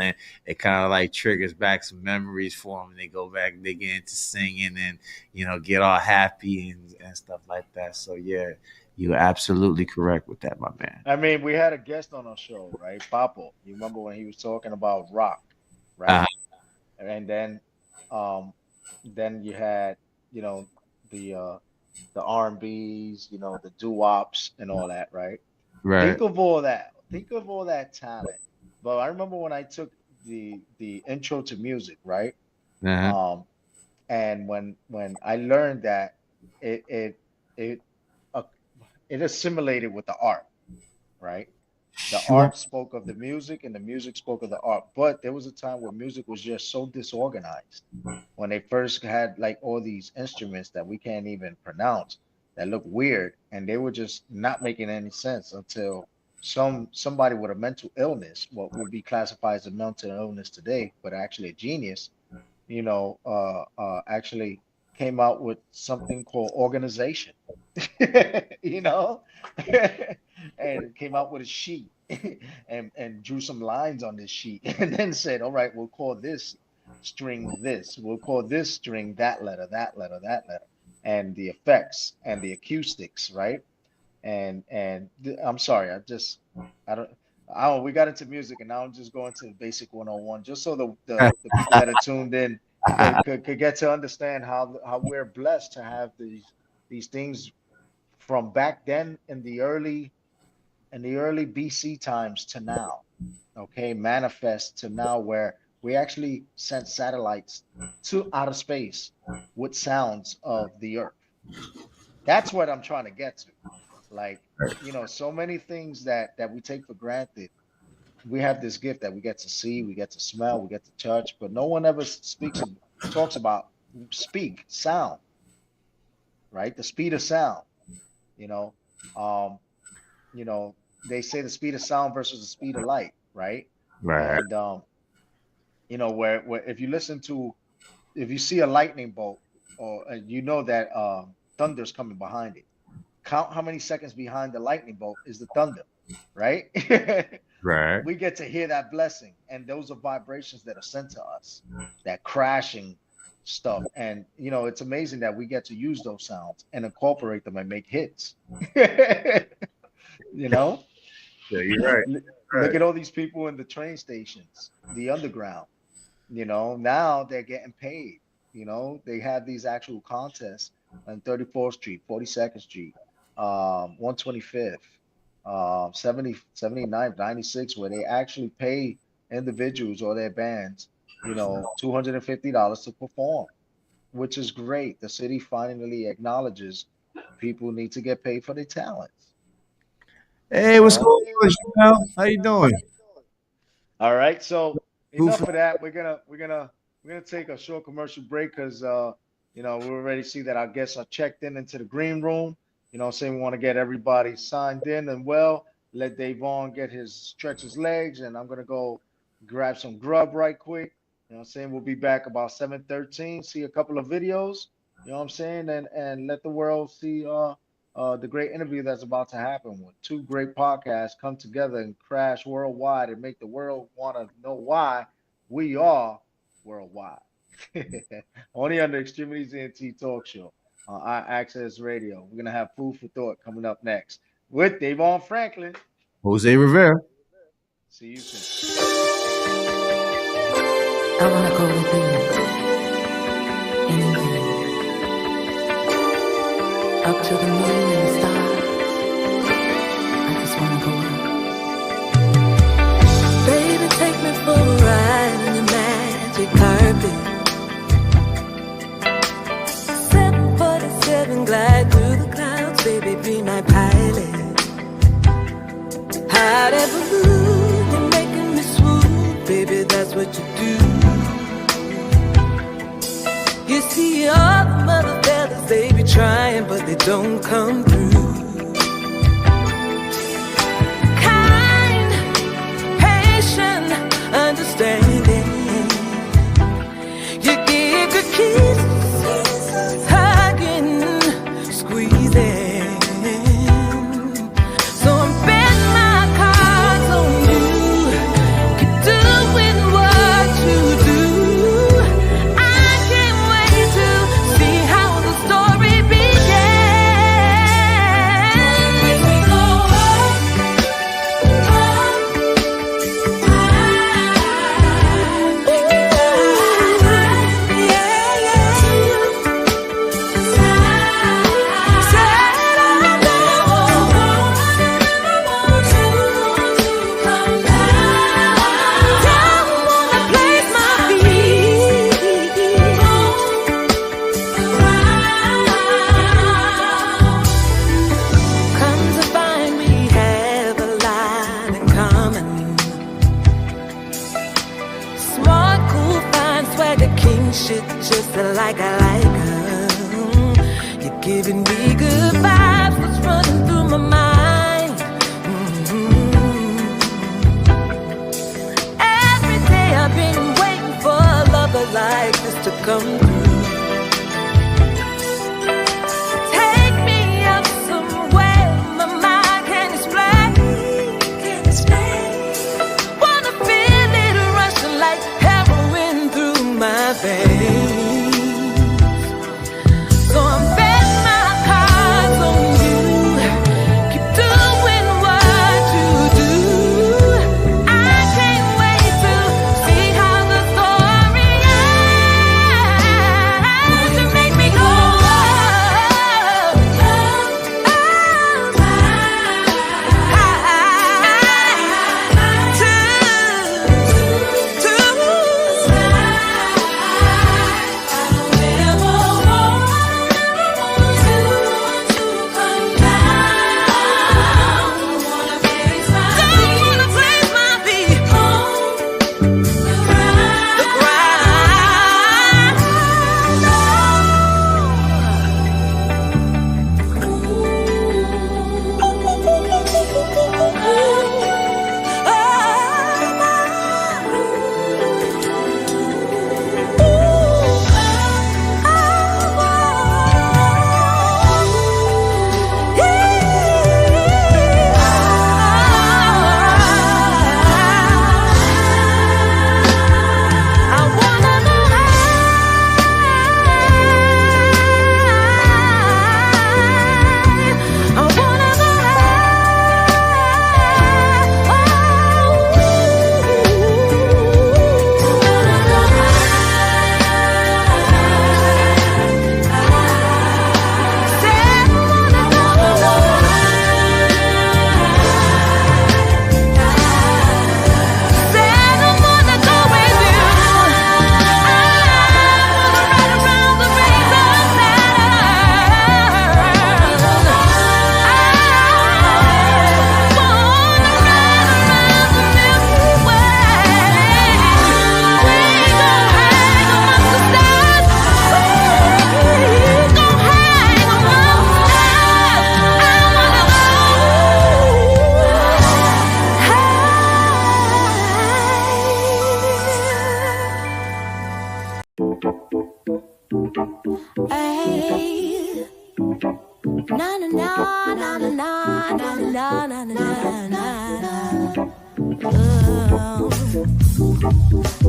And it kind of like triggers back some memories for them. They go back, they get into singing and get all happy and stuff like that. So yeah, you're absolutely correct with that, my man. I mean, we had a guest on our show, right? Papo. You remember when he was talking about rock, right? Uh, And um, then you had, you know, the uh, the R&Bs, the doo-wops and all that, right? right. Think of all that. Think of all that talent. But I remember when I took the intro to music, right? Uh-huh. Um, and when I learned that it it it uh, it assimilated with the art, right? The Sure. art spoke of the music and the music spoke of the art. But there was a time where music was just so disorganized when they first had like all these instruments that we can't even pronounce that look weird, and they were just not making any sense until somebody with a mental illness, what would be classified as a mental illness today, but actually a genius, actually came out with something called organization, you know, and came out with a sheet and drew some lines on this sheet and then said, all right, we'll call this string this, we'll call this string that letter, that letter, that letter, and the effects and the acoustics, right? I'm sorry, I don't, we got into music and now I'm just going to the basic 101, just so the people that are tuned in could get to understand how we're blessed to have these things from back then in the early BC times to now, okay, manifest to now where we actually sent satellites to outer space with sounds of the earth. That's what I'm trying to get to. Like, you know, so many things that we take for granted. We have this gift that we get to see, we get to smell, we get to touch, but no one ever talks about sound, right? The speed of sound, you know. You know, they say the speed of sound versus the speed of light, right? Right. And you know, where if you see a lightning bolt, or you know that thunder's coming behind it. Count how many seconds behind the lightning bolt is the thunder, right? Right. We get to hear that blessing, and those are vibrations that are sent to us, that crashing stuff. And you know, it's amazing that we get to use those sounds and incorporate them and make hits. You know? Yeah, you're right. Look at all these people in the train stations, the underground. You know, now they're getting paid. You know, they have these actual contests on 34th Street, 42nd Street, 125th, 70, 79, 96, where they actually pay individuals or their bands, you know, $250 to perform, which is great. The city finally acknowledges people need to get paid for their talents. Hey, what's going on, Chanel? How you doing? All right, so enough of that. We're gonna take a short commercial break because you know, we already see that our guests are checked into the green room. You know what I'm saying? We want to get everybody signed in and well, let DAVON stretch his legs, and I'm going to go grab some grub right quick. You know what I'm saying? We'll be back about 7:13, see a couple of videos, you know what I'm saying? And let the world see the great interview that's about to happen when two great podcasts come together and crash worldwide and make the world want to know why we are worldwide. Only on the Extremities NT Talk Show on IAXISRADIO. We're gonna have food for thought coming up next with DAVON Franklin, Jose Rivera. See you soon. I wanna go with you anywhere, up to the moon and the stars. I just wanna go up. Baby, take me for a ride in the magic carpet. 747 glide through the clouds, baby, be my pilot. Hot air balloon, you're making me swoon, baby, that's what you do. You see all the mother fellas, they be trying, but they don't come through. Kind, patient, understanding. You give your kisses, hugging, squeezing. So I'm betting my cards on you. Keep doing what you do. I can't wait to see how the story begins. Make me go up, come to find we have a lot in common. Smart, cool, fine, swagger, king shit, just like I like her. You're giving me good vibes, what's running through my mind. Every day I've been waiting for a lover like this to come through. Hey. Na na na na na na na na na na na.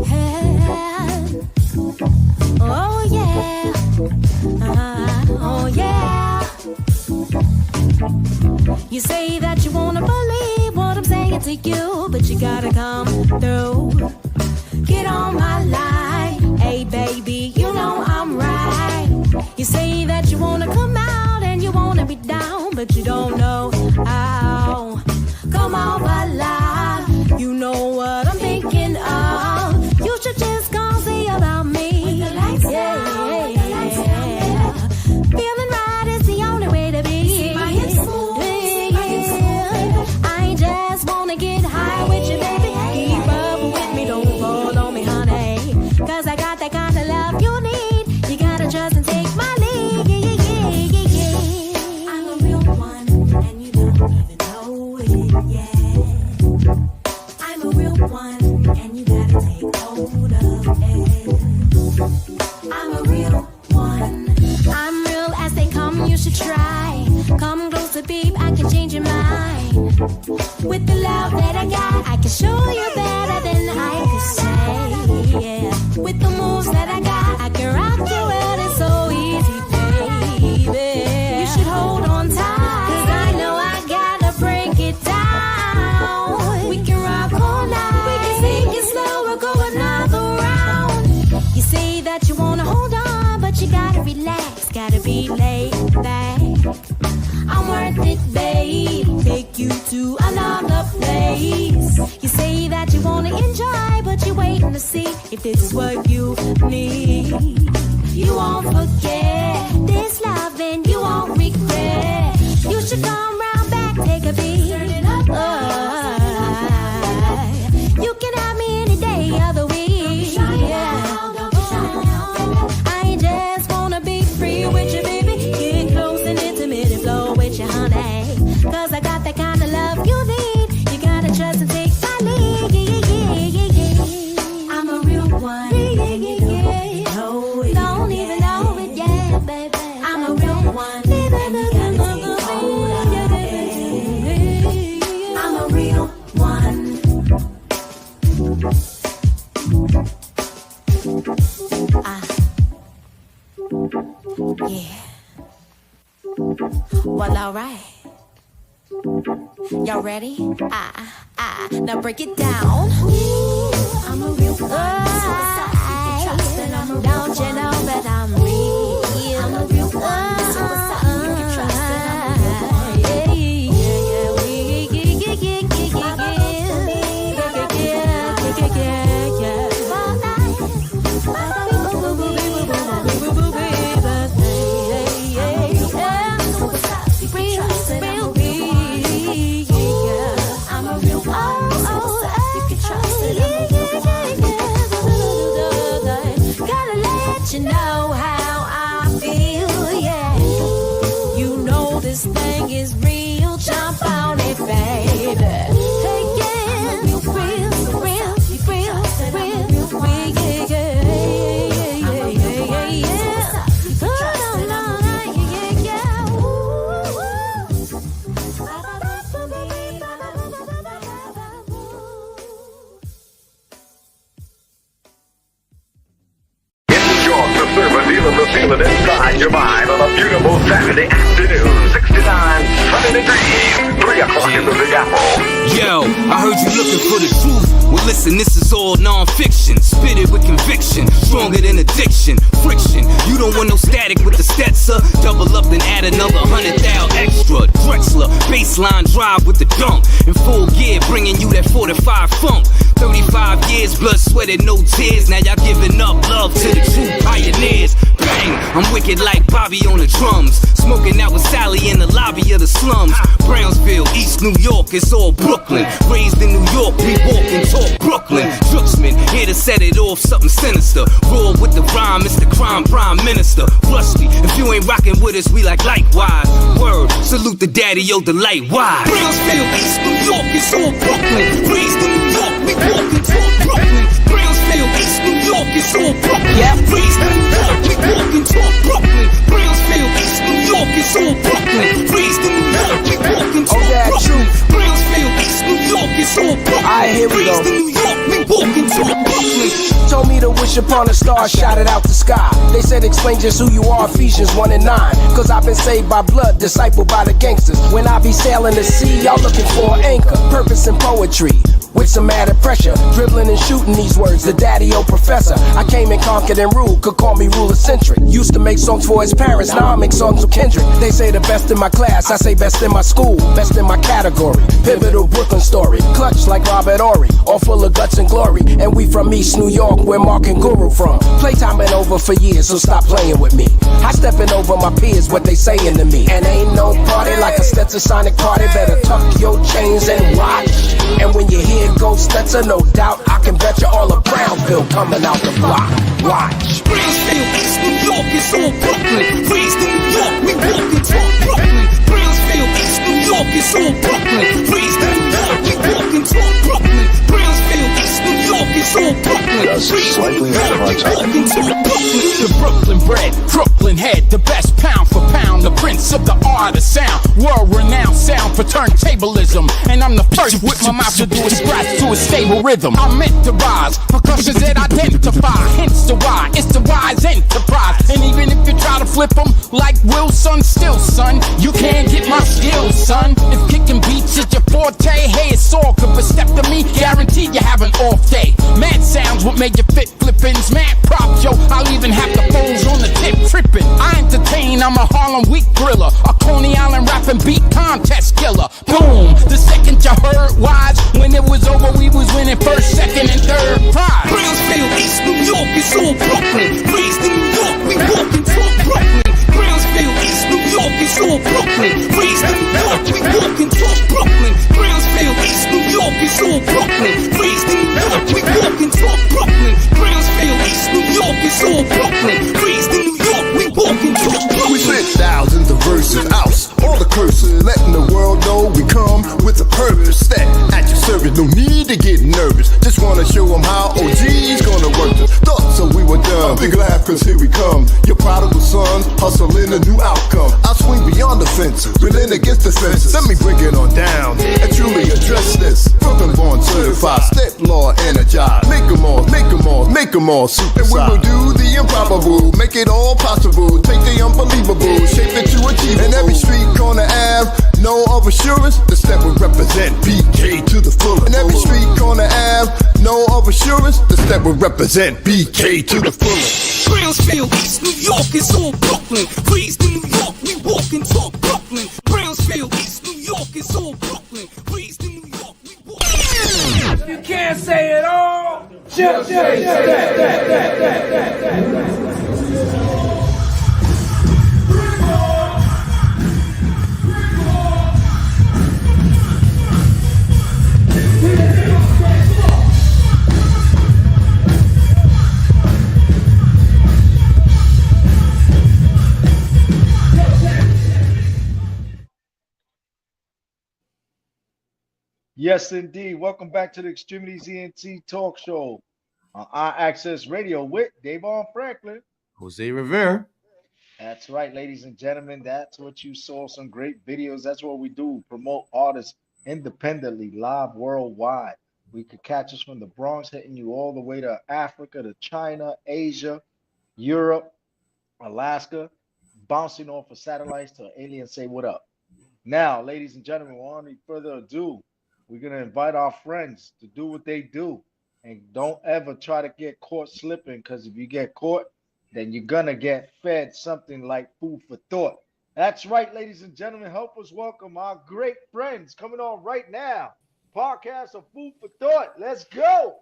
Hey. Oh yeah. Oh yeah. You say that you wanna believe what I'm saying to you, but you gotta come through. Get on my line, hey baby, you know I'm right. You say that you wanna come out and you wanna be down, but you don't know how. Come on, alive, you know what I'm thinking of. You should just come see about me. Yeah. Feeling right is the only way to be. I just wanna get high with you, baby. Keep up with me, don't fall on me, honey. Cause I got that kind of love you need. You gotta trust and take my lead. I'm a real one, and you don't even know it, yeah. I'm a real one, and you gotta take hold of it. I'm a real one. I'm real as they come, you should try. Come closer, babe, I can change your mind. With the love that I got, I can show you better than I could say, yeah. With the moves that I got, I can rock you out, it's so easy, baby. You should hold on tight, cause I know I gotta break it down. We can rock all night, we can sing it slow, we'll go another round. You say that you wanna hold on, but you gotta relax, gotta be laid back. I'm worth it, babe. Take you to another place. You say that you wanna enjoy, but you're waiting to see if this is what you need. You won't forget this love and you won't regret. You should come round back, take a beat. You can have me any day of the week. I just wanna be free with you, baby. Get close and intimate and flow with you, honey. Cause I got that kind of love you need. You gotta trust and take my lead. I'm a real one, and you don't know it. Don't even know it yet, baby. I'm a real one, and you gotta take hold of it. I'm a real one. Yeah. Well, alright. Y'all ready? Now break it down. I'm a real one. Don't you know that I'm real? I'm a real one. So what's up? You can trust that I'm you know how I feel, yeah. You know this thing is real, jump on it, baby. Hey, yeah, real, real, real, real, Feeling inside your mind on a beautiful Saturday afternoon. 69, sunny degrees, 3 o'clock in the Big Apple. Yo, I heard you looking for the truth. Well, listen, this is all non-fiction. Spit it with conviction, stronger than addiction. Friction, you don't want no static with the Stetzer. Double up, then add another 100,000 extra. Drexler, baseline drive with the dunk. In full gear, bringing you that 45 funk. 35 years, blood, sweated, no tears. Now y'all giving up love to the true pioneers. Bang, I'm wicked like Bobby on the drums. Smoking out with Sally in the lobby of the slums. Brownsville, East New York, it's all Brooklyn. Raised in New York, we walk and talk Brooklyn. Drooksman, here to set it off, something sinister. Roll with the rhyme, it's the crime prime minister. Rusty, if you ain't rocking with us, we like likewise. Word, salute the daddy, yo, the light wide. Brownsville, East New York, it's all Brooklyn. Raised in New York, we walk and talk Brooklyn. Brownsville, East New York, it's all Brooklyn. Raised in New York, we walk and talk Wish upon a star, shot it out the sky. They said explain just who you are, Ephesians 1 and 9. Cause I've been saved by blood, discipled by the gangsters. When I be sailing the sea, y'all looking for an anchor. Purpose and poetry, with some added pressure. Dribbling and shooting these words, the daddy-o professor. I came and conquered and ruled, could call me ruler-centric. Used to make songs for his parents, now I make songs with Kendrick. They say the best in my class, I say best in my school, best in my category. Pivotal Brooklyn story, clutch like Robert Ory, all full of guts and glory. And we from East New York, where Mark and Guru from. Playtime been over for years, so stop playing with me. I stepping over my peers, what they saying to me. And ain't no party like a Stetsasonic party. Better tuck your chains and watch. And when you hear Ghost Stetson, no doubt, I can bet you all a Brownville coming out the block. Watch. Brownsville, East New York, it's all Brooklyn. Raised in New York, we walk and talk Brooklyn. Brownsville, East New York, it's all Brooklyn. Raised in New York, we walk and talk Brooklyn. Brownsville, East New York, it's all Brooklyn. Raised in New York, we walk and talk Brooklyn. The Brooklyn bred, Brooklyn head, the best pound for pound, the prince of the art of sound, world-renowned sound for turntablism. And I'm the first with my mouth to do a scratch to a stable rhythm. I'm meant to rise, percussions that identify, hence the why, it's the wise enterprise. And even if you try to flip them like Wilson, still son, you can't get my skills, son. If kicking beats is your forte, hey, it's all good, but step to me, guaranteed you have an off day. Mad sounds what made you fit flippins, mad props, yo, I'll even have the phones on the tip tripping. I entertain, I'm a Harlem week thriller, a Coney Island rapping beat contest killer. Boom, the second you heard wise, when it was over we was winning first, second and third prize. Brownsville, East New York, it's all Brooklyn. Raised in New York, we walk and talk Brooklyn. Brownsville, East New York, it's all Brooklyn. Raised in New York, we walk and talk Brooklyn. Brownsville, East New York, it's all Brooklyn. Raised in New York, we walk and talk Brooklyn. Brownsville, East New York, it's all Brooklyn. Raised in New York, we walk and talk Brooklyn. We spit thousands of verses, oust all the curses, letting the world know we come with a purpose. That at your service, no need to get nervous. Just wanna show them how OG's gonna work this. Thought so we were done. Big laugh, cause here we come. Your prodigal sons hustling a new outcome. I swing beyond the fences, reeling against the fences. Let me break it on down and truly address this. Brooklyn born certified, step law energized. Make them all, make them all, make them all super. And we will do the improbable, make it all possible. Take the unbelievable, shape it to achievable. And every street corner Ave, no of assurance, the step will represent BK to the fullest. And every street corner Ave, no of assurance, the step will represent BK to the fullest. Brownsville, East New York, it's all Brooklyn. Raised in New York, we walk and talk Brooklyn. Brownsville, East New York, it's all Brooklyn. Raised in New York, we walk. You can't say it all. Just say that. Yes, indeed. Welcome back to the X-Tremities ENT Talk Show on IAXISRADIO with DAVON Franklin. Jose Rivera. That's right, ladies and gentlemen. That's what you saw. Some great videos. That's what we do. Promote artists independently, live worldwide. We could catch us from the Bronx, hitting you all the way to Africa, to China, Asia, Europe, Alaska, bouncing off of satellites to aliens say what up. Now, ladies and gentlemen, without any further ado, we're going to invite our friends to do what they do. And don't ever try to get caught slipping, because if you get caught, then you're going to get fed something like food for thought. That's right, ladies and gentlemen. Help us welcome our great friends coming on right now. Podcast of Food for Thought. Let's go.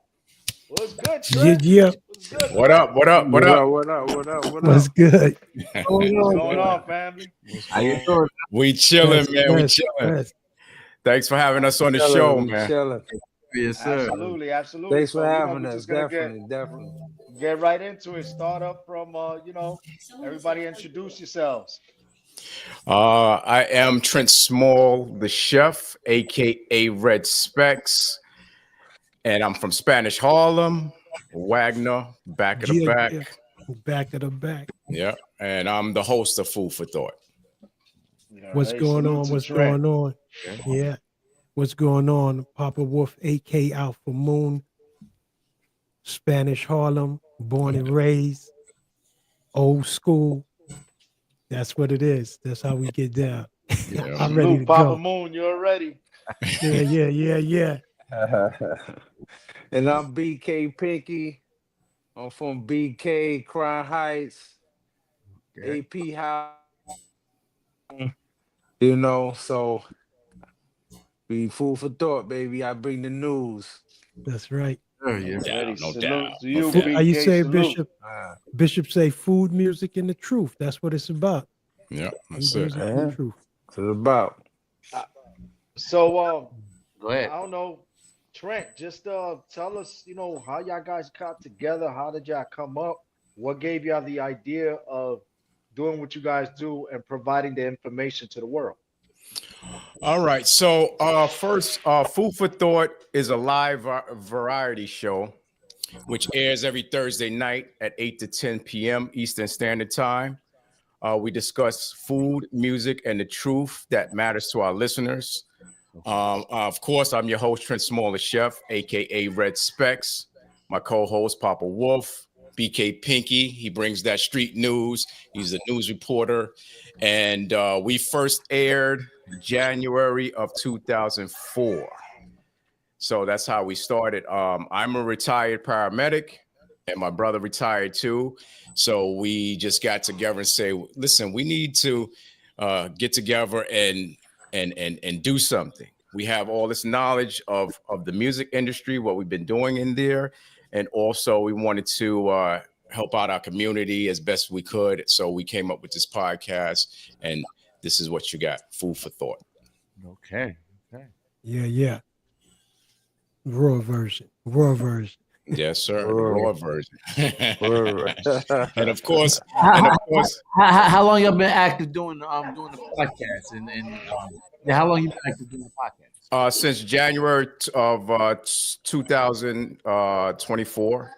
What's good, Trent? Yeah. What's good? What up? What up? What up? What up? What up? What up? What's good? What's going on, family? How you doing? We chilling, man. We chilling. Thanks for having us on the show, man. Yes, sir. Absolutely, absolutely. Thanks for having us. Definitely. Get right into it. Start up from, everybody introduce yourselves. I am Trent Small, the chef, aka Red Specs, and I'm from Spanish Harlem, Wagner, back of the back. Yeah. Back of the back. Yeah, and I'm the host of Food for Thought. What's going on? What's going on? Yeah. What's going on? Papa Wolf, AK Alpha Moon, Spanish Harlem, born and raised, old school. That's what it is. That's how we get down. Yeah. I'm ready to Papa go. Moon, you're ready. Yeah. And I'm BK Pinky. I'm from BK Crown Heights, AP House. You know, so be food for thought, baby. I bring the news. That's right. No doubt. To you, How you BK, say, salute. Bishop? Bishop say food, music, and the truth. That's what it's about. Yeah, that's Food, it. music, and the truth. That's what it's about. So, Go ahead. I don't know, Trent, just tell us, how y'all guys got together. How did y'all come up? What gave y'all the idea of doing what you guys do and providing the information to the world? All right. So first, Food for Thought is a live variety show, which airs every Thursday night at 8 to 10 p.m. Eastern Standard Time. We discuss food, music, and the truth that matters to our listeners. Of course, I'm your host, Trent Small, the chef, aka Red Specs. My co-host, Papa Wolf, BK Pinky. He brings that street news. He's a news reporter. And we first aired January of 2004. So that's how we started. I'm a retired paramedic, and my brother retired too. So we just got together and say, listen, we need to get together and do something. We have all this knowledge of the music industry, what we've been doing in there. And also we wanted to help out our community as best we could. So we came up with this podcast, and this is what you got, Food for Thought. Okay. Yeah. Raw version. Yes, sir. The raw version. and of course, how long y'all been active doing the podcast, and how long you been active doing the podcast? Since January of 2024,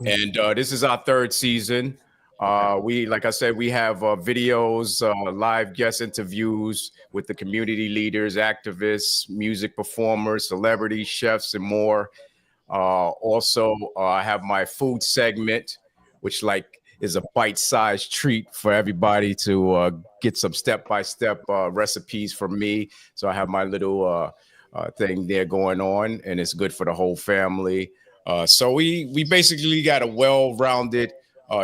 and this is our third season. Like I said, we have videos, live guest interviews with the community leaders, activists, music performers, celebrities, chefs, and more. Also, I have my food segment, which is a bite-sized treat for everybody to get some step-by-step recipes from me. So I have my little thing there going on, and it's good for the whole family. So we basically got a well-rounded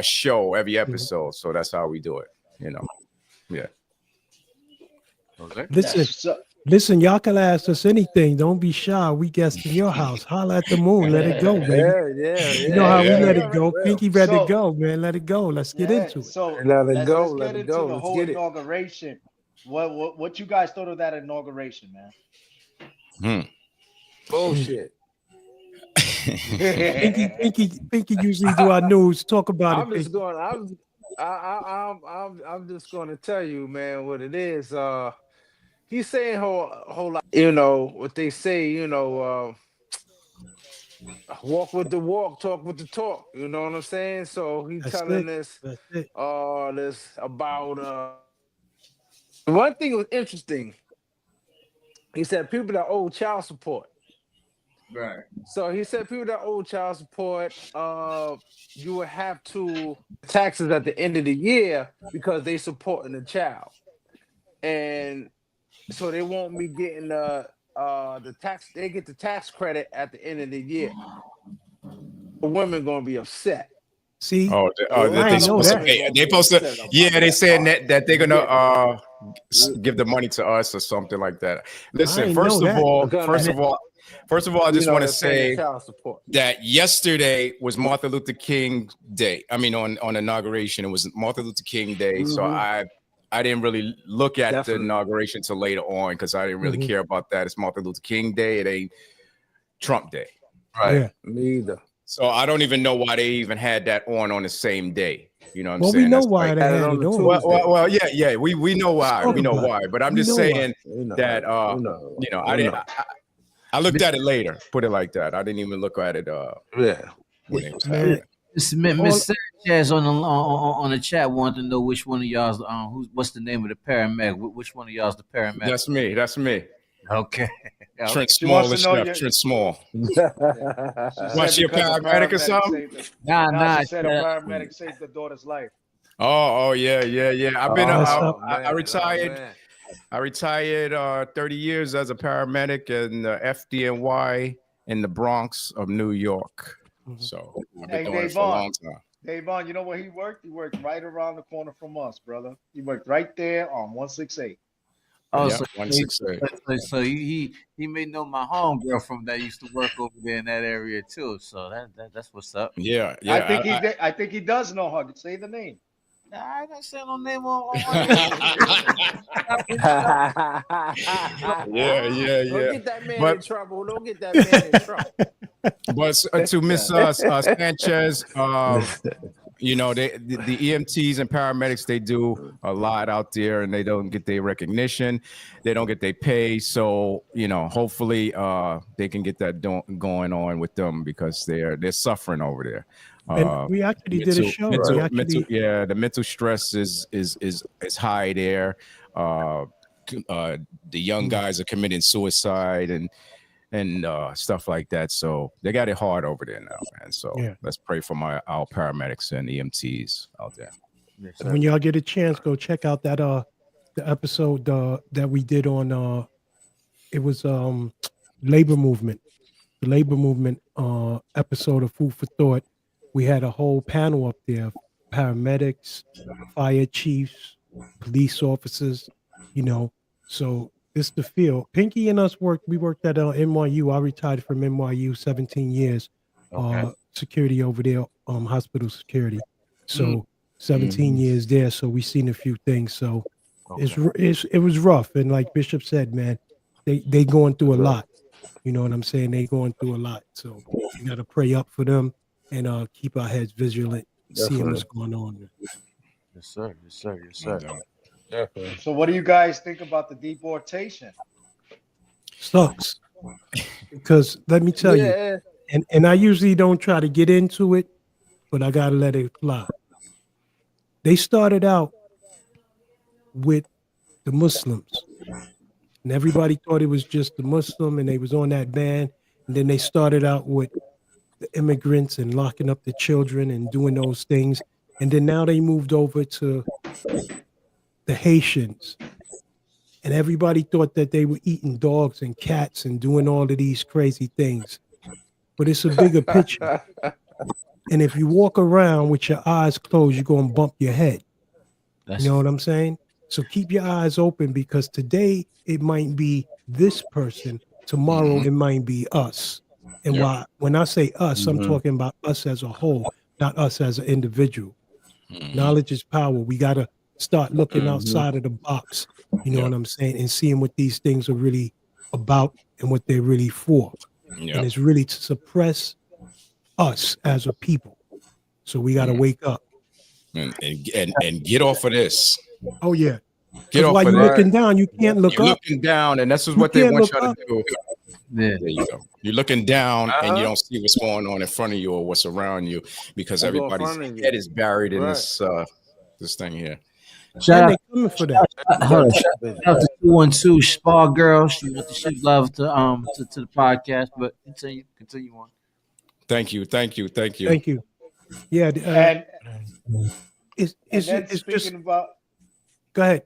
show every episode. So that's how we do it, Yeah. Okay. Listen, y'all can ask us anything. Don't be shy. We guests in your house. Holla at the moon. Let it go, baby. Yeah. You know how we let it go. Pinky ready to go, man. Let it go. Let's get into it. So let it go. Let's get into the whole inauguration. What you guys thought of that inauguration, man? Bullshit. Pinky usually do our news. Talk about I'm just going to tell you, man, what it is. He's saying whole lot, what they say, walk with the walk, talk with the talk. You know what I'm saying? So he's telling us this about one thing was interesting. He said people that owe child support. Right. So he said people that owe child support, you would have to taxes at the end of the year because they supporting the child. And so they won't be getting the tax. They get the tax credit at the end of the year. The women gonna be upset. See? They supposed to. Yeah, they saying that they're gonna give the money to us or something like that. Listen, first of all, I just want to say that yesterday was Martin Luther King Day. I mean, on inauguration, it was Martin Luther King Day. Mm-hmm. So I didn't really look at the inauguration till later on because I didn't really care about that. It's Martin Luther King Day. It ain't Trump Day. Right. Yeah. Me either. So I don't even know why they even had that on the same day. You know what I'm well, saying? We know why they had it on. Well, yeah. We know why. We know why. But I'm just saying that I looked at it later. Put it like that. I didn't even look at it. When it was happening. Miss Sanchez on the chat wanted to know which one of y'all's what's the name of the paramedic? Which one of y'all's the paramedic? That's me. Okay. Trent She Small wants the to know chef. your. Trent Small. She Was said she a because paramedic or something? Nah, she said a paramedic saved the daughter's life. Oh, yeah. I've been. I retired. man. I retired 30 years as a paramedic in the FDNY in the Bronx of New York. So I've been Hey, doing it for a long time. Davon, you know where he worked? He worked right around the corner from us, brother. He worked right there on 168. Oh, Yeah, so, 168. so he may know my homegirl from that used to work over there in that area too. So that's what's up. Yeah. I think he does know her. Say the name. Nah, I ain't saying no name on. Yeah. Don't get that man in trouble. Don't get that man in trouble. But to Miss Sanchez, you know, the EMTs and paramedics, they do a lot out there, and they don't get their recognition, they don't get their pay. So, you know, hopefully they can get that going on with them, because they're suffering over there. And we actually did a show. The mental stress is high there. The young guys are committing suicide and stuff like that. So they got it hard over there now, man. So let's pray for our paramedics and EMTs out there. When y'all get a chance, go check out that the episode that we did on it was labor movement, the labor movement episode of Food for Thought. We had a whole panel up there, paramedics, fire chiefs, police officers, you know. So it's the field. Pinky and us we worked at NYU. I retired from NYU 17 years, security over there, hospital security. So 17 years there. So we seen a few things. So it was rough. And like Bishop said, man, they going through a lot. You know what I'm saying? They going through a lot. So you got to pray up for them and keep our heads vigilant, seeing what's going on. Yes, sir. Definitely. So what do you guys think about the deportation? Sucks. Because let me tell you, and I usually don't try to get into it, but I got to let it fly. They started out with the Muslims, and everybody thought it was just the Muslim, and they was on that ban. And then they started out with the immigrants and locking up the children and doing those things. And then now they moved over to the Haitians, and everybody thought that they were eating dogs and cats and doing all of these crazy things. But it's a bigger picture. And if you walk around with your eyes closed, you're going to bump your head. You know what I'm saying? So keep your eyes open, because today it might be this person, tomorrow it might be us. And when I say us, I'm talking about us as a whole, not us as an individual. Knowledge is power. We got to start looking outside of the box, you know what I'm saying, and seeing what these things are really about and what they're really for. And it's really to suppress us as a people. So we got to wake up and get off of this. Oh yeah. Get off while of you're that. looking down, you can't look You're up. looking down, and this is what they want you to do. Yeah. There you go. You're looking down and you don't see what's going on in front of you or what's around you, because everybody's head is buried in this thing here. Shout out for that. Shout out to 212 Spa Girl. She love to the podcast, but continue on. Thank you. Yeah, it's just speaking about. Go ahead.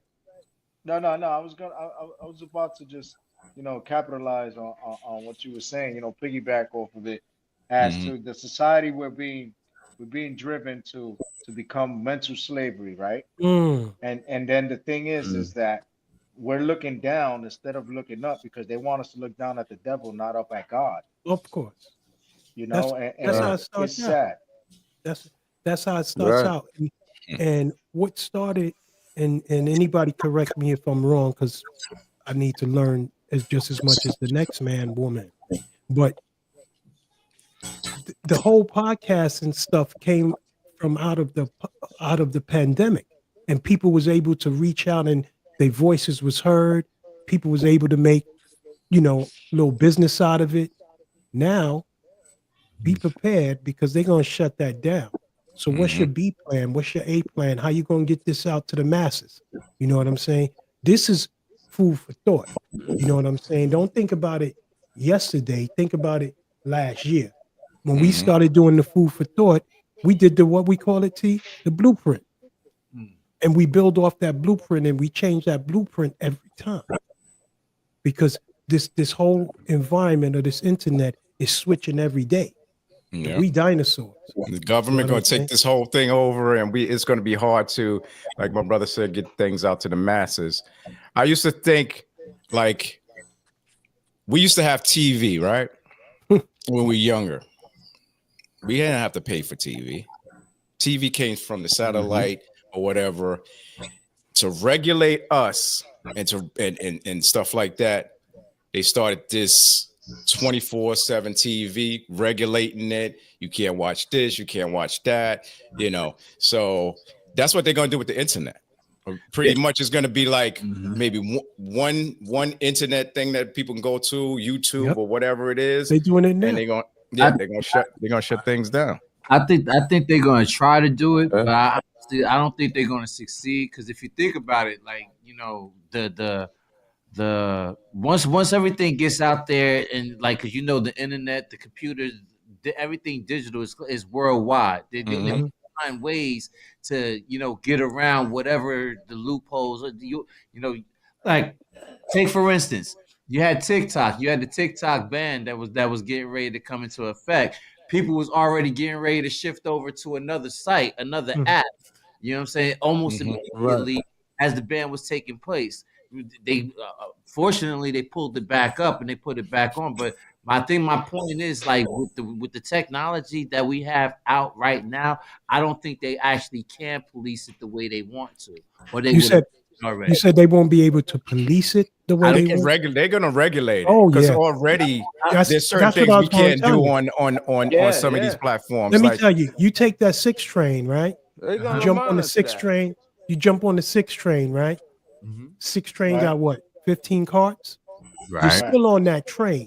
No. I was about to just capitalize on what you were saying. Piggyback off of it, as to the society we're being driven to become mental slavery, right? And then the thing is that we're looking down instead of looking up, because they want us to look down at the devil, not up at God. Of course. That's how it starts out. Sad. That's how it starts out. And what started, and anybody correct me if I'm wrong, because I need to learn just as much as the next man, woman. But the whole podcast and stuff came from out of the pandemic, and people was able to reach out and their voices was heard. People was able to make, little business out of it. Now, be prepared, because they're going to shut that down. So what's your B plan? What's your A plan? How you going to get this out to the masses? You know what I'm saying? This is food for thought. You know what I'm saying? Don't think about it yesterday. Think about it last year. When we started doing the food for thought, we did what we call it, the blueprint. And we build off that blueprint and we change that blueprint every time. Because this whole environment of this internet is switching every day. Yeah. We dinosaurs. The government going to take this whole thing over, and it's going to be hard to, like my brother said, get things out to the masses. I used to think, like, we used to have TV, right? When we were younger. We didn't have to pay for TV. TV came from the satellite or whatever to regulate us and stuff like that. They started this 24/7 TV, regulating it. You can't watch this, you can't watch that, you know. So that's what they're gonna do with the internet. Pretty much it's gonna be like maybe one internet thing that people can go to, YouTube or whatever it is. They're doing it now. And they're gonna shut things down. I think they're gonna try to do it, but I don't think they're gonna succeed. Because if you think about it, like, you know, the once everything gets out there, and like, cause you know, the internet, the computers, everything digital is worldwide. They find ways to, you know, get around whatever the loopholes are. You know, like, take for instance, you had TikTok, you had the TikTok ban that was getting ready to come into effect. People was already getting ready to shift over to another site, another app. You know what I'm saying? Almost immediately as the ban was taking place. They fortunately they pulled it back up and they put it back on. But my point is, like, with the technology that we have out right now, I don't think they actually can police it the way they want to. Or they you said they won't be able to police it the way they want. They're gonna regulate it. Oh, because yeah. already there's certain things we can't do on some of these platforms. Let me tell you, you take that 6 train, right? You jump on the 6 train. You jump on the 6 train, right? 6 train got what? 15 carts. Right. You're still on that train,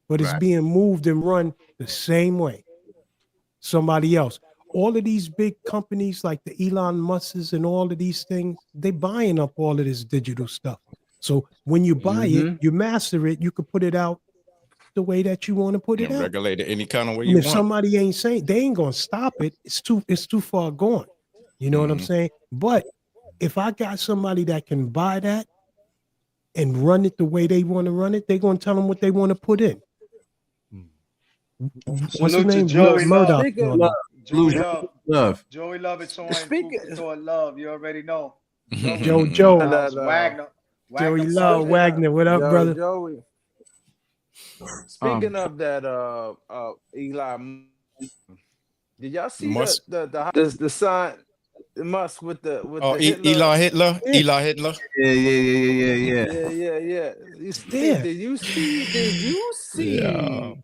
but it's being moved and run the same way. Somebody else. All of these big companies like the Elon Musks and all of these things, they buying up all of this digital stuff. So when you buy it, you master it, you can put it out the way that you want to put it out. Regulate it any kind of way And you if want. somebody ain't saying, they ain't gonna stop it. It's too far gone. You know what I'm saying? But if I got somebody that can buy that and run it the way they want to run it, they're gonna tell them what they want to put in. What's his name? Joey Murdoch. Love. Joey Love, it's on Love. You already know. Joe. Wagner. Joey Love, Wagner. What up, brother? Joey. Speaking of that, Eli, did y'all see the sign? Musk with the Eli Hitler. Yeah. Did you see? Yeah.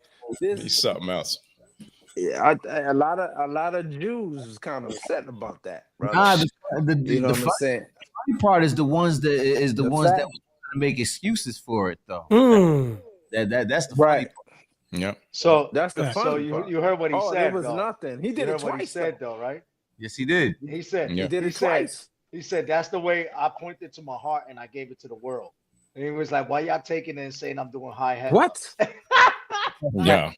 He's something else. Yeah, a lot of Jews was kind of upset about that, brother. You know what I'm saying? The funny part is the ones that that was trying to make excuses for it, though. That's the funny part. Yeah. So that's the funny part. You heard what he said. It was nothing. He did it twice. What he said, though, right? Yes, he did. He said he did it twice. He said that's the way I pointed to my heart and I gave it to the world. And he was like, "Why y'all taking it and saying I'm doing high hat?" What? Yeah.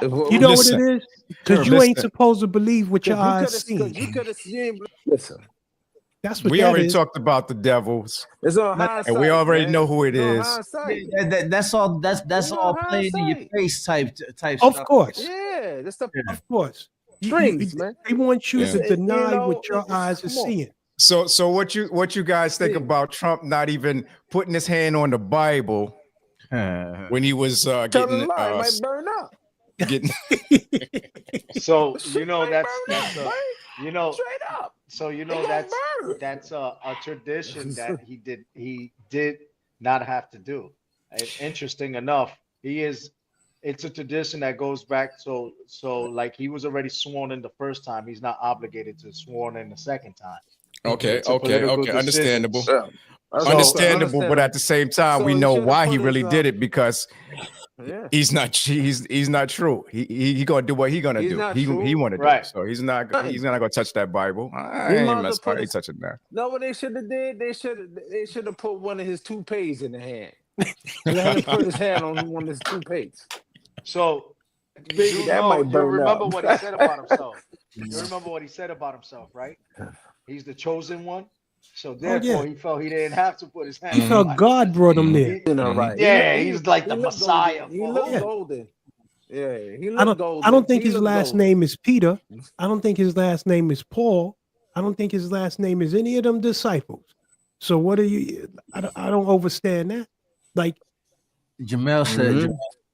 You know what it is? Because you ain't supposed to believe what your eyes see. You could have seen. Listen, that's what we already talked about the devils. It's on hindsight, and we already know who it is. That's all. That's all playing in your face type Of stuff. course. Yeah, that's the of course. Strings, man. They want you to deny what your eyes are seeing. So what you guys think about Trump not even putting his hand on the Bible when he was getting might burn up. So you know that's you know straight up. So you know that's a tradition that he did not have to do. Interesting enough, it's a tradition that goes back. So like he was already sworn in the first time. He's not obligated to sworn in the second time. Okay. Understandable. Understandable, but at the same time, we know why he really did it, because Yeah. He's not true. He gonna do what he gonna He's do. not He true. want to Right. do. So he's not gonna touch that Bible. I He ain't might as messing. well I ain't touching that. No, what they should have did, they should have put one of his toupees in the hand. Let him put his hand on one of his toupees. So Maybe that might you burn remember up. what he said about himself. You remember what he said about himself, right? He's the chosen one. So therefore, he felt he didn't have to put his hand. He felt God brought him there. Right. Yeah, he's like the Messiah. He looked golden. Yeah, he I looked don't. golden. I don't think He his looked last golden. name is Peter. I don't think his last name is Paul. I don't think his last name is any of them disciples. So what are you? I don't understand that. Like Jamel said,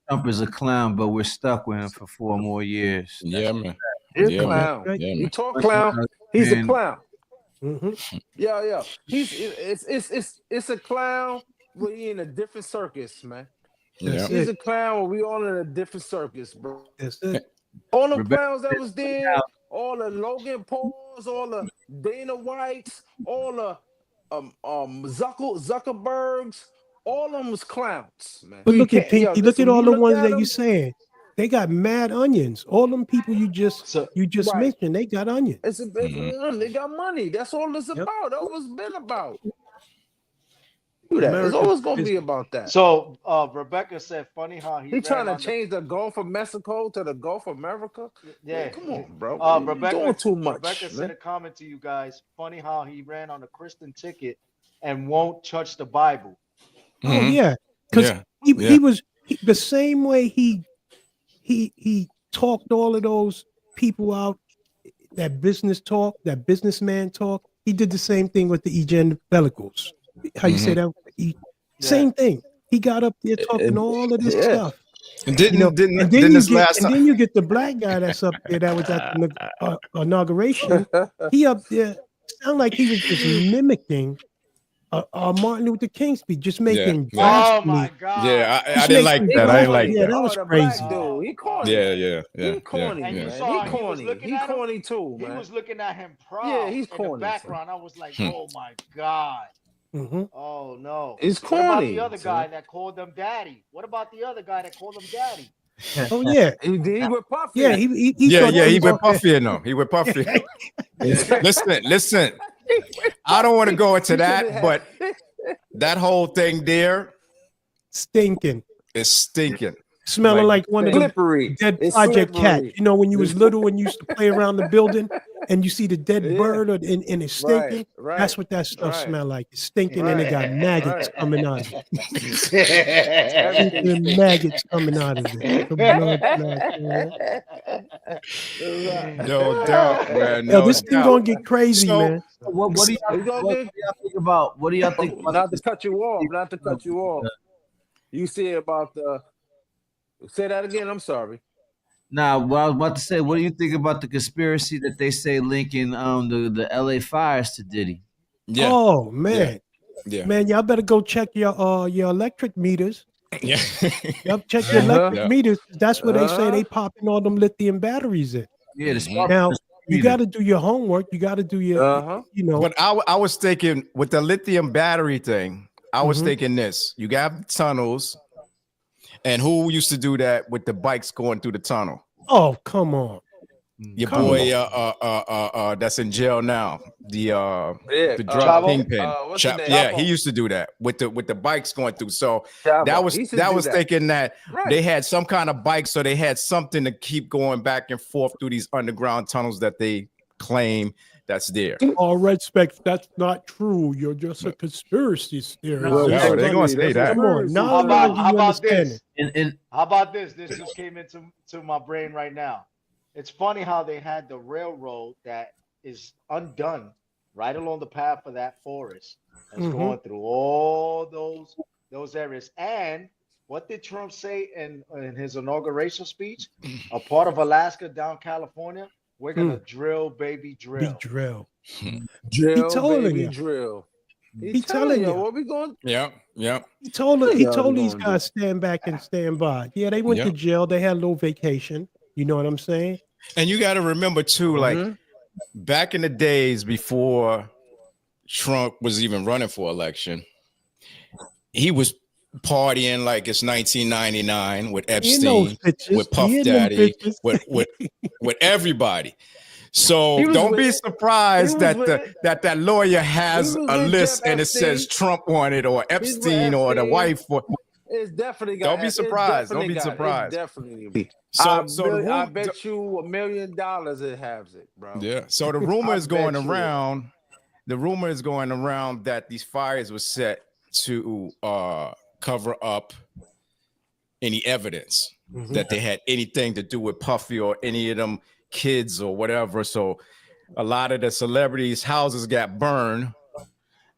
Trump is a clown, but we're stuck with him for 4 more years. Yeah, man. He's Yeah, a clown. man. Yeah, He man. talk clown. He's a clown. Mm-hmm. Yeah. It's a clown. We in a different circus, man. Yeah. He's a clown. We all in a different circus, bro. That's it. All them clowns that was there, all the Logan Pauls, all the Dana Whites, all the Zuckerbergs, all of them was clowns, man. But look at Pinky. Look listen, at all you the look ones at that them, you saying. They got mad onions. All them people you just right. mentioned, they got onions. They got money. That's all it's about. That's all it's been about. America's It's always gonna be about that. So Rebecca said, funny how he trying to change the Gulf of Mexico to the Gulf of America. Yeah, come on, bro. Rebecca, You're doing too much. Rebecca man. sent a comment to you guys. Funny how he ran on a Christian ticket and won't touch the Bible. Oh yeah, because he was the same way he talked all of those people out. That business talk, that businessman talk. He did the same thing with the evangelicals. How you say that? Same thing. He got up there talking all of this stuff. And then you get the black guy that's up there that was at the inauguration. He up there sound like he was just mimicking Martin Luther King speech, just making oh my god. Yeah, I didn't like that. I didn't like that. Yeah, that was crazy. Dude, he corny. Yeah. He corny. And you Man. saw He corny. He corny too, man. He was looking at him proud. Yeah, he's in corny, the background. I was like, oh my god. Oh no. He's What about corny. the other guy that called them daddy? What about the other guy that called him daddy? Oh yeah, he with Puffy. Yeah, he he with Puffy and them. He with Puffy. Listen. I don't want to go into that, but that whole thing there, stinking. It's stinking. Smelling like one of slippery. the dead It's Project slippery. Cat. You know, when you was little and you used to play around the building and you see the dead bird and it's stinking. Right. That's what that stuff Right. smell like. It's stinking and it got maggots coming out of it. Everything. The maggots coming out of it. The blood clot, No doubt, man. Yo, this thing gonna get crazy, man. What do y'all think about? What do y'all think about? Not to cut you off. You say about the. Say that again. I'm sorry. Nah, what I was about to say, what do you think about the conspiracy that they say linking the LA fires to Diddy? Yeah. Oh man. Yeah. Man, y'all better go check your electric meters. Yeah. Y'all check your electric meters. That's where they say they popping all them lithium batteries in. Yeah, now you got to do your homework. You got to do your, you know. But I was thinking with the lithium battery thing, I was thinking this: you got tunnels, and who used to do that with the bikes going through the tunnel? Oh, come on. Your boy, that's in jail now. The drug kingpin. what's his name? Yeah, he used to do that with the bikes going through. So Chavo. that He used to do was that. thinking that Right. they had some kind of bike, so they had something to keep going back and forth through these underground tunnels that they claim that's there. All respect, that's not true. You're just a conspiracy theorist. No, they're gonna say that. Come on, now How about this? And How about this? This just came into my brain right now. It's funny how they had the railroad that is undone right along the path of that forest that's going through all those areas. And what did Trump say in his inauguration speech? A part of Alaska down California, we're gonna drill, baby, drill. Big drill. Drill, telling baby, you. drill. He telling you. What we going? Yeah. He told y'all these gonna guys stand back and stand by. Yeah, they went to jail. They had a little vacation. You know what I'm saying? And you got to remember too, like back in the days before Trump was even running for election, he was partying like it's 1999 with He in those Epstein, pictures. with Puff He in them Daddy, pictures. with everybody. So He was don't be with- surprised he was that with- that lawyer has he was a with list Jeff and it says Epstein. Trump on it or He's with Epstein or the Epstein. wife. Or, It's definitely got. don't be it's surprised. Don't definitely be got- surprised. It's definitely. So I bet you $1 million it has it, bro. Yeah. So the rumor is going bet you. around. The rumor is going around that these fires were set to cover up any evidence that they had anything to do with Puffy or any of them kids or whatever. So a lot of the celebrities' houses got burned,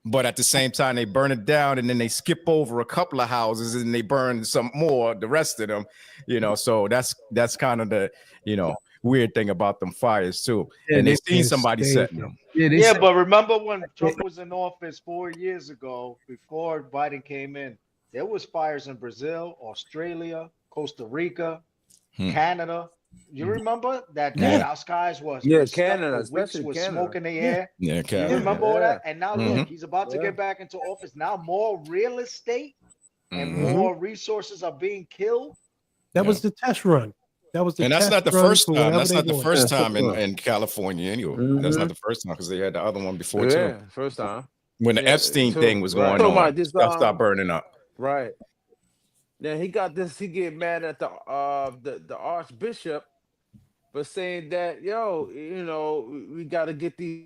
but at the same time they burn it down and then they skip over a couple of houses and they burn some more, the rest of them, so that's kind of the, weird thing about them fires too. Yeah, and they they seen can't somebody stay setting them. them. Yeah, but remember when Trump was in office 4 years ago, before Biden came in, there was fires in Brazil, Australia, Costa Rica, Canada. You remember that our skies was Yeah, stuck Canada, for weeks especially with Canada. smoke in the air. Yeah, You Canada. remember all that? And now look, Mhm. he's about to get back into office. Now more real estate and Mhm. more resources are being killed. That was the test run. That was the And that's test not the run first for time. whatever That's they not the want. first time in California anyway. That's not the first time because they had the other one before too. Yeah, first time. When the Yeah, Epstein too. thing was Right. going So, on, Mike, this, stuff started burning up. Right. Then he got this. He get mad at the archbishop for saying that we got to get these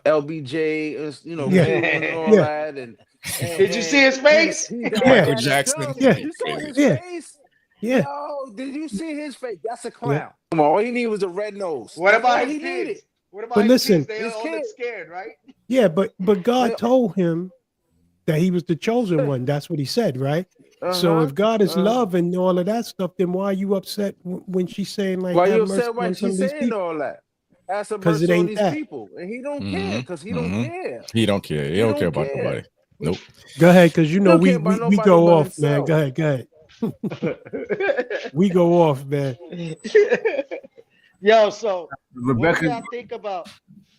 LBJ and all that. And Did you see his face? Michael Jackson. You saw his Yeah. face. Yeah. Yo, did you see his face? That's a clown. Come on, all he needed was a red nose. What That's about all his he kids? needed. What about But his listen- kids? They His all look kids. scared, right? Yeah, but God Yeah. told him that he was the chosen one. That's what he said, right? So if God is love and all of that stuff, then why are you upset when she's saying like, Why have you mercy upset when on some she's of these saying people? all that? Have some 'Cause it mercy on ain't these that. people, and he don't care because he don't care. He don't care. He don't care about care. nobody. Nope. Go ahead, because you know don't we care about we nobody go but off, man. himself. Go ahead, go ahead. We go off, man. Yo, so what Rebecca, do y'all think about?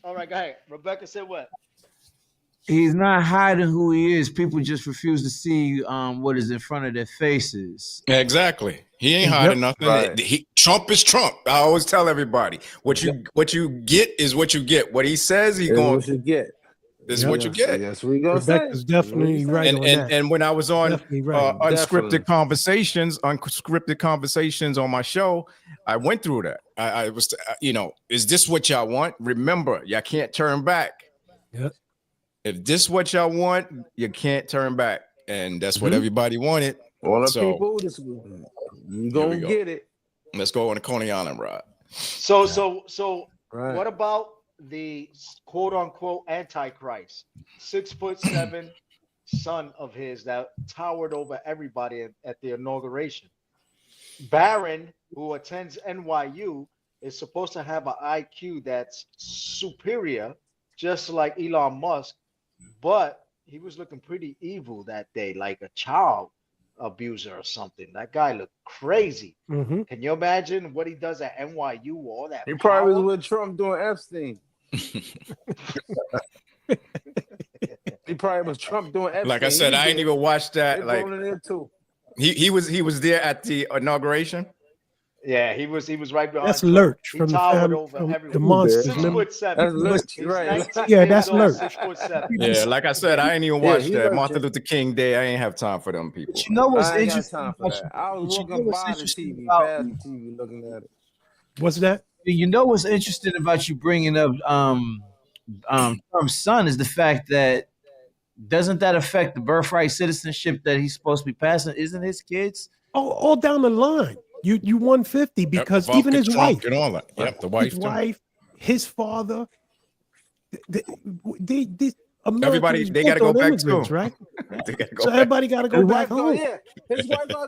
All right, go ahead. Rebecca said what? he's not hiding who he is. People just refuse to see what is in front of their faces. Exactly. He ain't hiding nothing. Right. Trump is Trump. I always tell everybody what you get is what you get. What he says, he That's going. what you get. This is what you get. That's what we gonna say. Rebecca's definitely right on that. And when I was on Definitely right. unscripted conversations on my show, I went through that. I was, is this what y'all want? Remember, y'all can't turn back. Yep. If this what y'all want, you can't turn back, and that's what everybody wanted. All the So, people, you gonna go. get it. Let's go on the Coney Island ride. So Right. what about the quote unquote Antichrist, 6'7" son of his that towered over everybody at the inauguration? Barron, who attends NYU, is supposed to have an IQ that's superior, just like Elon Musk, but he was looking pretty evil that day, like a child abuser or something. That guy looked crazy. Mhm. Can you imagine what he does at NYU? All that He probably was power? with Trump doing Epstein. He probably was Trump doing Epstein. Like I said, I ain't even watched They that. Like rolling in too. he was there at the inauguration. Yeah, he was right behind. That's Trump. Lurch He from the towered family, over from everyone. the Monsters. 6'7". That's Lurch, He's right? 19 Yeah, years that's old, Lurch. 6'7". Yeah, like I said, I ain't even Yeah, watched he that lurching. Martin Luther King Day. I ain't have time for them people. But you know what's I ain't got interesting? time for that. I was But you know walking what's by the interesting TV, about- past the TV, looking at it. What's that? You know what's interesting about you bringing up Trump's son is the fact that doesn't that affect the birthright citizenship that he's supposed to be passing? Isn't his kids? Oh, all down the line. You 150 because Ivanka even his Trump wife, and all that. Yep, the wife. his too. wife, his father, they Everybody, they got to go back to right? They gotta go So back. everybody got to go His back wife, home. yeah, his wife got to go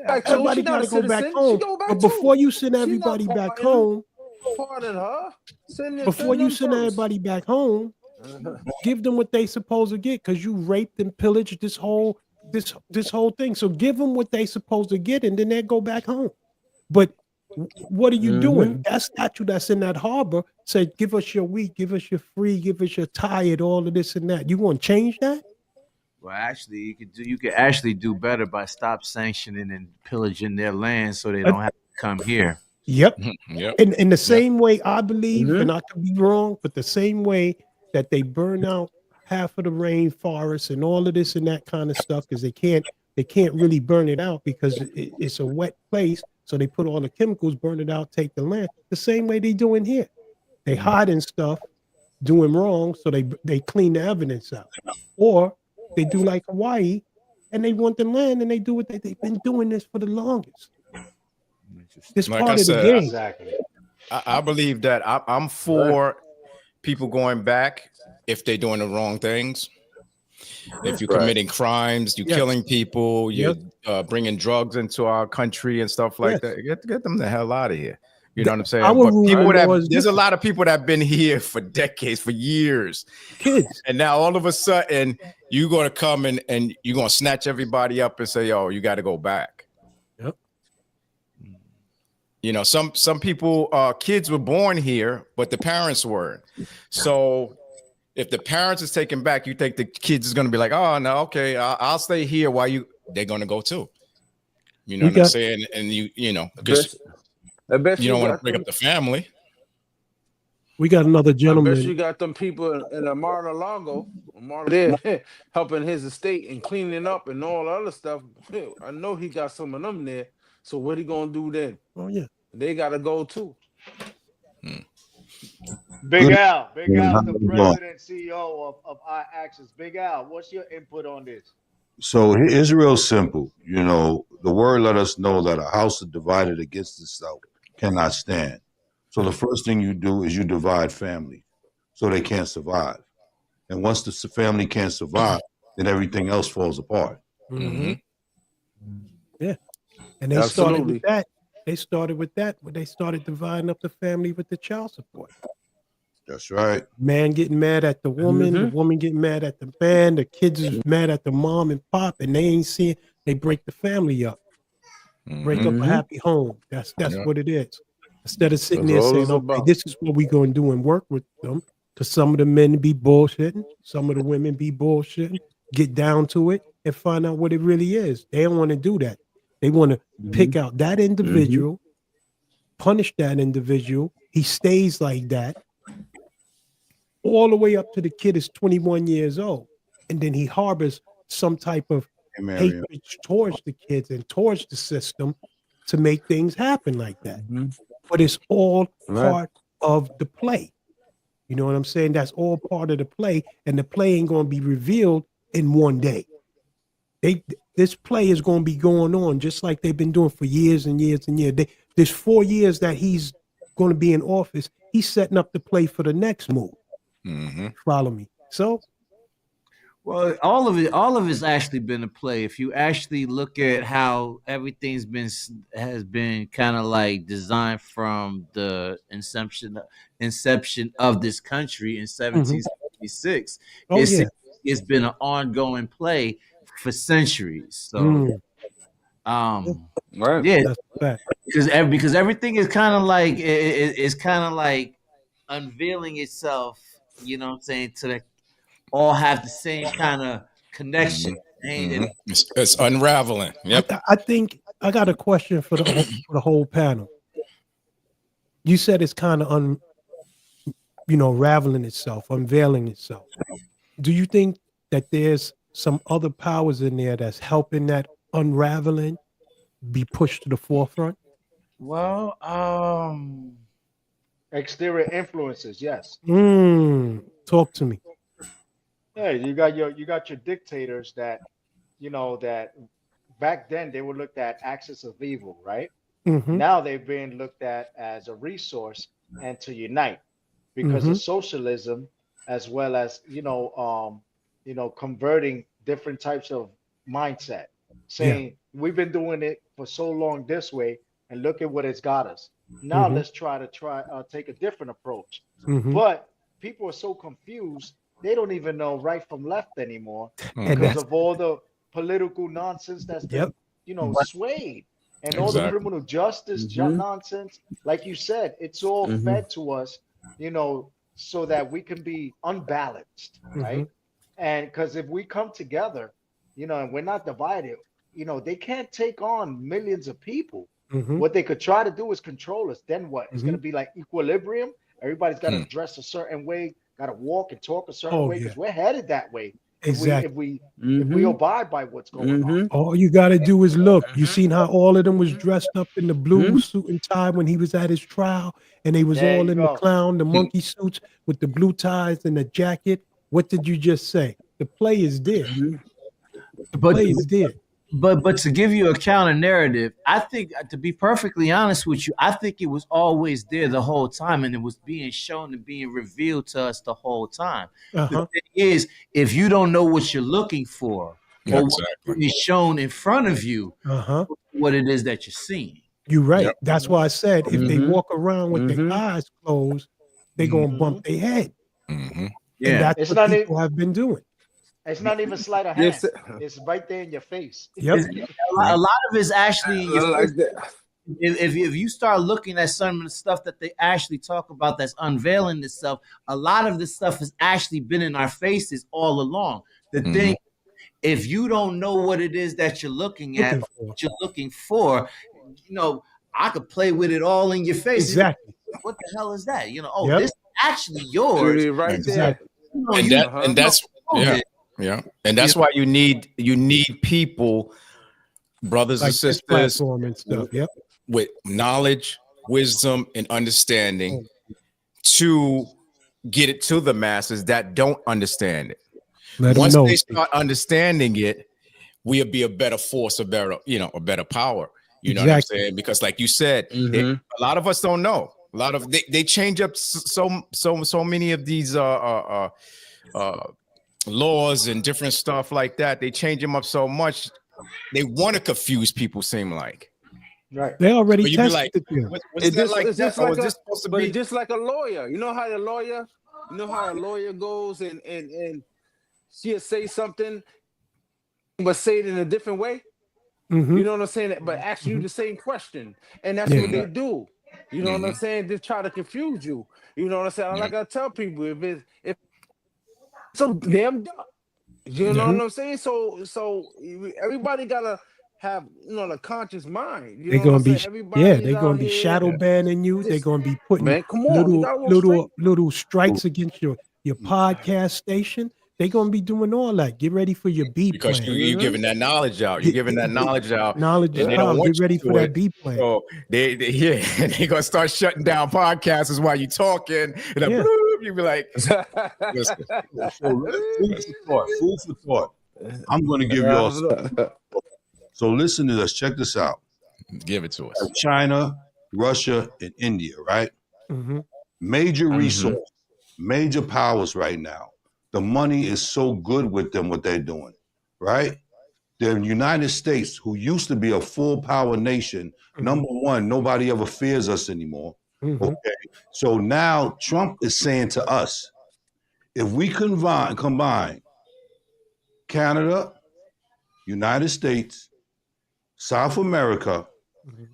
back too. Everybody She not got a to go back citizen. home. She go back But before too. you send She not everybody back pardoning- home, Pardon her. before you send everybody back home, give them what they supposed to get because you raped and pillaged this whole thing. So give them what they supposed to get, and then they go back home. But what are you doing? That statue that's in that harbor said, "Give us your wheat, give us your free, give us your tired, all of this and that." You want to change that? Well, actually, you could actually do better by stop sanctioning and pillaging their land so they don't have to come here. Yep. Yep. In the same way, I believe, and I could be wrong, but the same way that they burn out half of the rainforest and all of this and that kind of stuff, because they can't really burn it out because it's a wet place. So they put all the chemicals, burn it out, take the land. The same way they doing here. They hiding stuff, doing wrong, so they clean the evidence out. Or they do like Hawaii, and they want the land, and they do what they've been doing this for the longest. It's Like part I of the said, game. Exactly. I believe that I'm for people going back if they're doing the wrong things. If you're committing crimes, you're killing people, you're bringing drugs into our country and stuff like that, get them the hell out of here. You know what I'm saying? But people there's a lot of people that have been here for decades, for years. Kids. And now all of a sudden, you're going to come and you're going to snatch everybody up and say, yo, you got to go back. Yep. You know, some people, kids were born here, but the parents weren't. So if the parents is taken back, you think the kids is going to be like, oh, no, okay, I'll stay here while they're going to go too. You know what I'm saying? And you know, because you don't want to break up the family. We got another I gentleman. bet you got them people in Mar-a-Lago, there helping his estate and cleaning up and all other stuff. I know he got some of them there. So what he gonna do then? Oh yeah, they gotta go too. Big Al, the president CEO of IAXIS. Big Al, what's your input on this? So it's real simple. You know, the word let us know that a house divided against itself cannot stand. So the first thing you do is you divide family so they can't survive. And once the family can't survive, then everything else falls apart. Mm-hmm. Yeah. And they started with that. They started with that when they started dividing up the family with the child support. That's right. Man getting mad at the woman, the woman getting mad at the man, the kids is mad at the mom and pop, and they ain't seeing, they break the family up. Break up a happy home. That's what it is. Instead of sitting there saying, okay, this is what we're going to do and work with them, because some of the men be bullshitting, some of the women be bullshitting, get down to it and find out what it really is. They don't want to do that. They want to pick out that individual, punish that individual. He stays like that all the way up to the kid is 21 years old. And then he harbors some type of hatred towards the kids and towards the system to make things happen like that. But it's all part of the play. You know what I'm saying? That's all part of the play, and the play ain't going to be revealed in one day. This play is going to be going on just like they've been doing for years and years and years. There's 4 years that he's going to be in office. He's setting up the play for the next move. Follow me. So, well, all of it's actually been a play. If you actually look at how everything's has been kind of like designed from the inception of this country in 1776, it's been an ongoing play for centuries. So, because everything is kind of like it's kind of like unveiling itself. You know what I'm saying? To the all have the same kind of connection. It's unraveling. Yep. I think I got a question for the whole panel. You said it's kind of unraveling itself, unveiling itself. Do you think that there's some other powers in there that's helping that unraveling be pushed to the forefront? Well, exterior influences, yes. Talk to me. Yeah, you got your dictators that, that back then they were looked at axis of evil, right? Now they've been looked at as a resource and to unite because of socialism, as well as converting different types of mindset, saying we've been doing it for so long this way, and look at what it's got us. Now let's try to take a different approach. But people are so confused, they don't even know right from left anymore because of all the political nonsense that's been, swayed, and all the criminal justice nonsense. Like you said, it's all fed to us, so that we can be unbalanced, right? And because if we come together, you know, and we're not divided, you know, they can't take on millions of people. What they could try to do is control us. Then what? It's going to be like equilibrium. Everybody's got to dress a certain way, got to walk and talk a certain way because we're headed that way. Exactly. If we abide by what's going on. All you got to do is look. You seen how all of them was dressed up in the blue suit and tie when he was at his trial, and they was all in the clown, the monkey suits with the blue ties and the jacket. What did you just say? The play is there. The play is there. But to give you a counter narrative, I think, to be perfectly honest with you, I think it was always there the whole time, and it was being shown and being revealed to us the whole time. The thing is, if you don't know what you're looking for, or what is shown in front of you, what it is that you're seeing. You're right. Yep. That's why I said if they walk around with their eyes closed, they're gonna bump their head. And that's what people have been doing. It's not even sleight of hand. It's right there in your face. Yep. A lot of it's actually in your face. If you start looking at some of the stuff that they actually talk about that's unveiling itself, a lot of this stuff has actually been in our faces all along. The thing, if you don't know what it is that you're looking at, what you're looking for, you know, I could play with it all in your face. Exactly. What the hell is that? You know, this is actually yours. Right there. And that's yeah. And that's why you need people, brothers and sisters, and stuff. With knowledge, wisdom, and understanding to get it to the masses that don't understand it. Once they start understanding it, we'll be a better force, a better power. You know what I'm saying? Because, like you said, a lot of us don't know. A lot of they change up so many of these laws and different stuff like that. They change them up so much. They want to confuse people. Seem like, right? They already tested like, it. It's just like a lawyer. You know how a lawyer goes and she'll say something, but say it in a different way. You know what I'm saying? But ask you the same question, and that's what they do. You know what I'm saying? They try to confuse you. You know what I'm saying? Like I tell people, if so damn dumb. You know what I'm saying? So everybody gotta have the conscious mind. They're gonna be they're gonna be shadow banning you. They're gonna be putting little strikes against your podcast station. They're gonna be doing all that. Get ready for your B plan. Because you're giving that knowledge out. You're giving that knowledge out. Knowledge is out. Get ready for that B plan. So they're gonna start shutting down podcasts while you're talking. And you be like, listen. Food for thought. I'm going to give you all something. So listen to this. Check this out. Give it to us. China, Russia, and India, right? Major resource, major powers right now. The money is so good with them, what they're doing, right? The United States, who used to be a full power nation, number one, nobody ever fears us anymore. Okay, so now Trump is saying to us, if we combine Canada, United States, South America,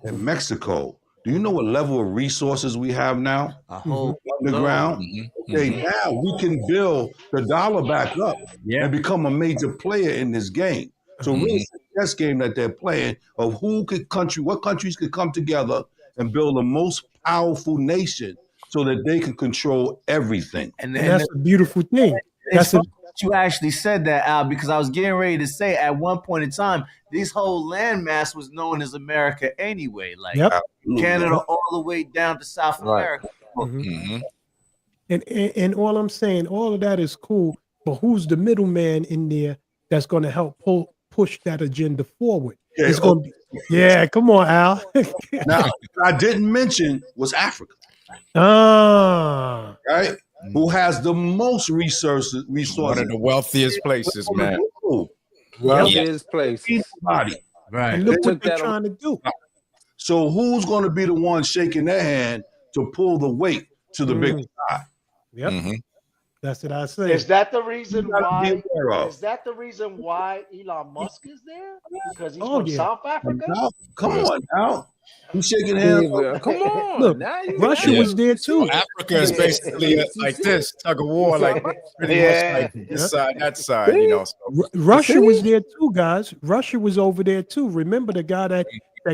and Mexico, do you know what level of resources we have now? Underground. Okay, now we can build the dollar back up and become a major player in this game. So really, it's a chess game that they're playing of what countries could come together and build the most powerful nation so that they can control everything. And that's a beautiful thing. You actually said that, Al, because I was getting ready to say at one point in time, this whole landmass was known as America anyway. Like Canada all the way down to South America. And all I'm saying, all of that is cool, but who's the middleman in there that's going to help push that agenda forward? It's going to be, come on, Al. Now, I didn't mention was Africa. Right? Who has the most resources. One of the wealthiest places, man. Wealthiest places. Right. And look what they're trying to do. So who's going to be the one shaking their hand to pull the weight to the big side? That's what I say. Is that the reason You gotta be why? aware of. Is that the reason why Elon Musk is there? Because he's Oh, from yeah. South Africa. Now, come on now. You shaking hands. Come on. Look, now you Russia was there too. So Africa is basically like this tug of war, like pretty much like this side, that side, you know. So. Russia was there too, guys. Russia was over there too. Remember the guy that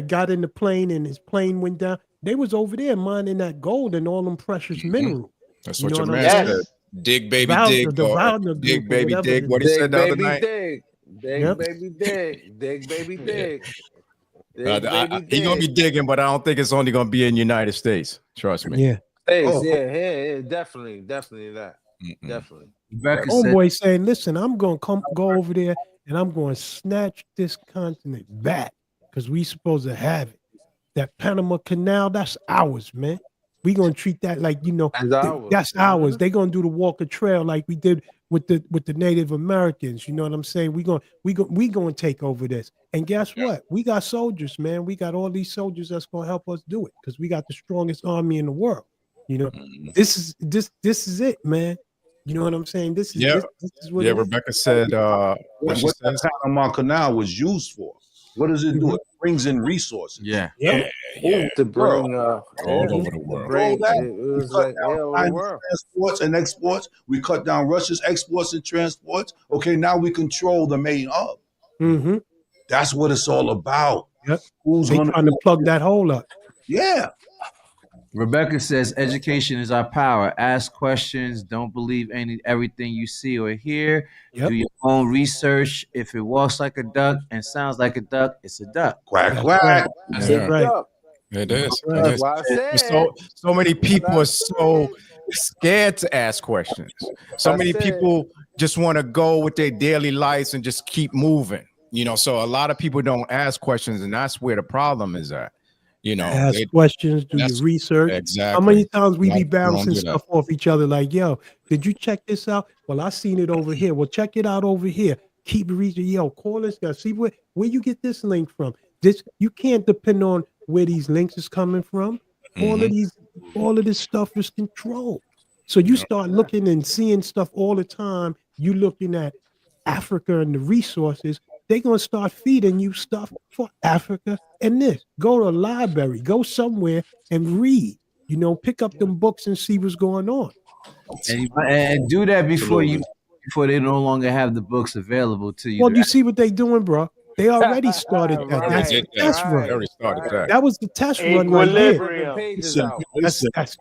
got in the plane and his plane went down? They was over there mining that gold and all them precious minerals. That's You what know your what man I'm said. saying? Dig, baby, Wagner- dig. the Or Wagner dig, group or baby, whatever dig. it What he is. said the other baby, night. dig. Dig, Yep. baby, dig. Dig, baby, dig. Dig, baby, He's gonna be dig. digging, but I don't think it's only gonna be in the United States. Trust me. Yeah. Yeah, definitely that. Definitely. Homeboy saying, listen, I'm gonna go over there and I'm gonna snatch this continent back because we supposed to have it. That Panama Canal, that's ours, man. We gonna treat that like, you know, that's ours. They gonna do the Walker Trail like we did with the Native Americans. You know what I'm saying? We gonna take over this. And guess what? We got soldiers, man. We got all these soldiers that's gonna help us do it because we got the strongest army in the world. You know, this is it, man. You know what I'm saying? This is what it is. Rebecca said what the Panama Canal was used for. What does it do? It brings in resources. Yeah. To bring all over the world. We cut down China's transports and exports. We cut down Russia's exports and transports. Okay, now we control the main hub. Mm-hmm. That's what it's all about. Yep. Who's They trying to plug that hole up? Yeah. Rebecca says education is our power. Ask questions. Don't believe everything you see or hear. Yep. Do your own research. If it walks like a duck and sounds like a duck, it's a duck. Quack, quack. That's right. It is. Right. It is. Why I said. So many people are so scared to ask questions. So many people just want to go with their daily lives and just keep moving. You know, so a lot of people don't ask questions, and that's where the problem is at. You know, ask questions, do your research. Exactly. How many times we be Don't bouncing do stuff off each other like, yo, did you check this out? Well, I seen it over here. Well, check it out over here. Keep reading. Yo, call this guy. See where you get this link from. This you can't depend on where these links is coming from. All of this stuff is controlled. So you start looking and seeing stuff all the time. You looking at Africa and the resources. They're gonna start feeding you stuff for Africa and this. Go to a library, go somewhere and read. You know, pick up them books and see what's going on. And do that before they no longer have the books available to you. Well, you see what they doing, bro? They already started that. That's the test run. They already started that. That was the test run right there. Listen,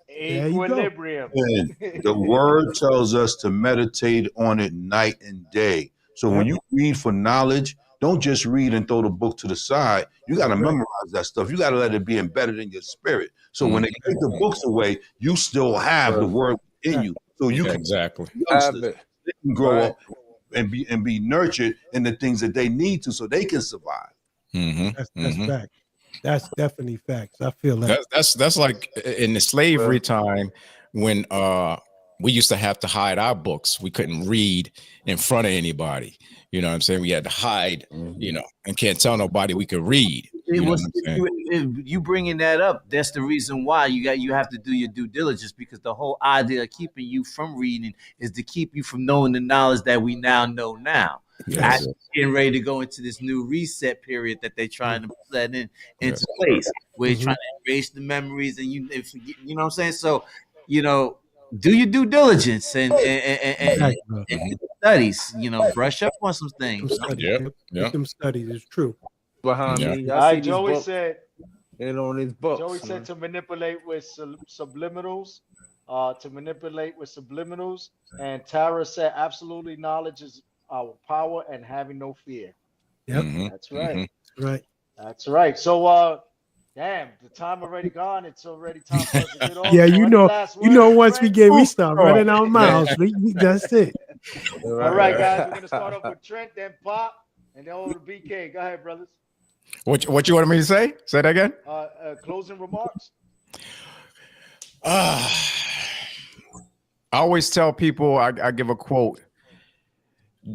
there you go. Equilibrium. And the word tells us to meditate on it night and day. So when you read for knowledge, don't just read and throw the book to the side. You got to memorize that stuff. You got to let it be embedded in your spirit. So when they take the books away, you still have the word in you. So you can they can grow up and be nurtured in the things that they need to, so they can survive. That's fact. That's definitely facts. I feel that. That's like in the slavery time when we used to have to hide our books. We couldn't read in front of anybody. You know what I'm saying? We had to hide, you know, and can't tell nobody we could read. You bringing that up, that's the reason why you have to do your due diligence, because the whole idea of keeping you from reading is to keep you from knowing the knowledge that we now know now. Yes. Getting ready to go into this new reset period that they're trying to set into place, where you're trying to erase the memories and you know what I'm saying? So, you know, do your due diligence and studies, you know, brush up on some things. Some studies, it's true. Behind me. All right, Joey said, and on his books. Joey said to manipulate with subliminals. And Tara said, absolutely, knowledge is our power and having no fear. Yep. That's right. Right. That's right. So damn, the time already gone. It's already time for us to get off. Yeah, you know, once we start running our mouths. That's it. All right, guys, we're gonna start off with Trent, then Pop, and then over to BK. Go ahead, brothers. What you wanted me to say? Say that again. Closing remarks. I always tell people, I give a quote: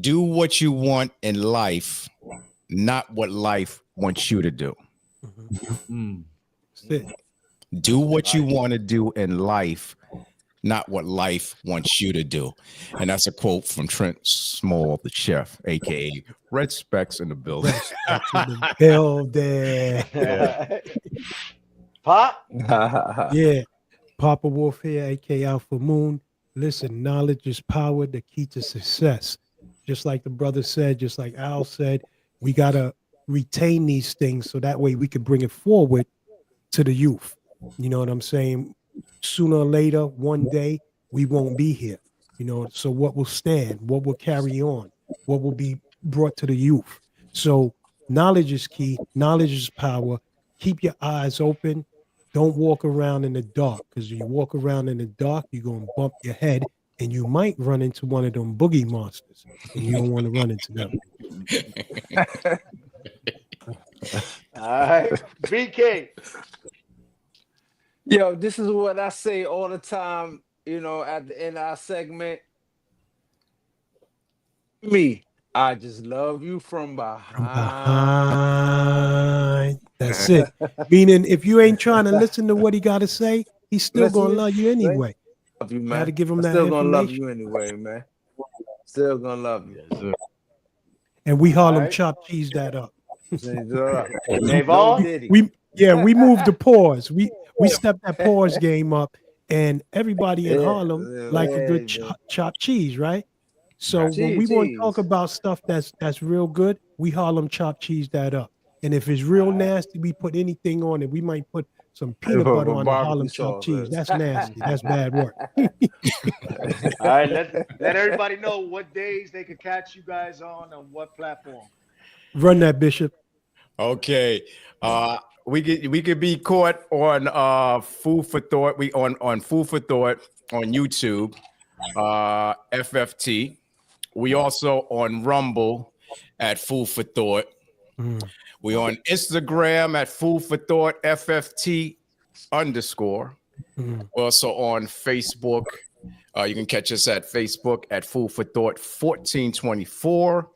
do what you want in life, not what life wants you to do. Do what you want to do in life, not what life wants you to do. And that's a quote from Trent Small, the chef, aka Red Specs in the building. Yeah. Pop? Yeah. Papa Warfare, aka Alpha Moon. Listen, knowledge is power, the key to success. Just like the brother said, just like Al said, we gotta retain these things so that way we can bring it forward to the youth. You know what I'm saying? Sooner or later, one day, we won't be here. You know, so what will stand? What will carry on? What will be brought to the youth? So knowledge is key. Knowledge is power. Keep your eyes open. Don't walk around in the dark, because if you walk around in the dark, you're going to bump your head and you might run into one of them boogie monsters, and you don't want to run into them. All right. BK. Yo, this is what I say all the time, you know, at the end of our segment. Me, I just love you from behind. That's it. Meaning, if you ain't trying to listen to what he got to say, he's still going to love you anyway. Love you, man. Got to give him that Still gonna love information. you anyway, man. Still gonna love you. And we Harlem chop cheese that up. Davon? we moved the pause. We stepped that pause game up, and everybody in Harlem like a good chopped cheese, right? So when we want to talk about stuff that's real good, we Harlem chop cheese that up. And if it's real nasty, we put anything on it. We might put some peanut butter on the Harlem chop cheese. That's nasty. That's bad work. All right, let everybody know what days they could catch you guys on what platform. Run that, Bishop. Okay. We could be caught on Food for Thought. We on Food for Thought on YouTube, FFT. We also on Rumble at Food for Thought. We on Instagram at Food for Thought FFT _. Also on Facebook. You can catch us at Facebook at Food for Thought 1424.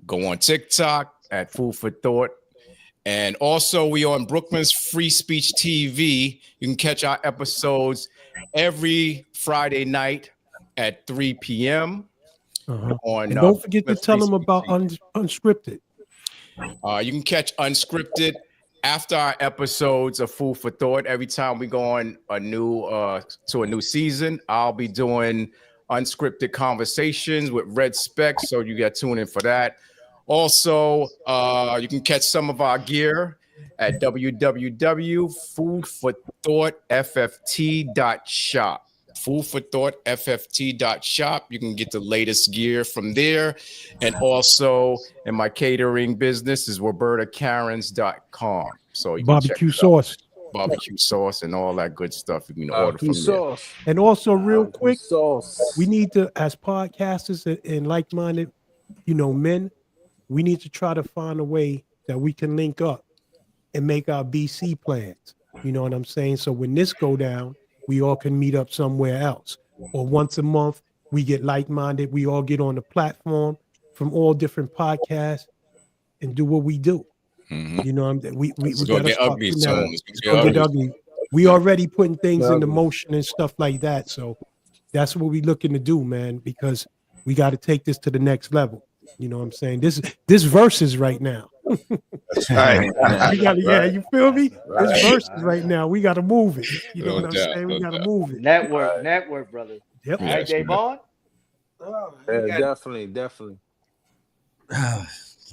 Go on TikTok at Food for Thought. And also we on Brooklyn's Free Speech TV. You can catch our episodes every Friday night at 3 p.m. And don't forget to tell them about Unscripted. You can catch Unscripted after our episodes of Food for Thought. Every time we go on a new season, I'll be doing unscripted conversations with Red Specs, so you got to tune in for that. Also, you can catch some of our gear at www.foodforthoughtfft.shop. Foodforthoughtfft.shop. You can get the latest gear from there. And also in my catering business is robertakarens.com. So you can barbecue sauce. Barbecue sauce and all that good stuff. You can order from there. And also real quick, we need to, as podcasters and like-minded, men, we need to try to find a way that we can link up and make our BC plans. You know what I'm saying? So when this go down, we all can meet up somewhere else. Or once a month, we get like-minded. We all get on the platform from all different podcasts and do what we do. You know, we got to start putting that. Get ugly. We already putting things into motion and stuff like that. So that's what we looking to do, man, because we got to take this to the next level. You know what I'm saying? This versus right now. Right. You feel me? This versus right now. We got to move it. You know what I'm saying? We got to move it. Network, brother. Yep. All right, Davon? Definitely.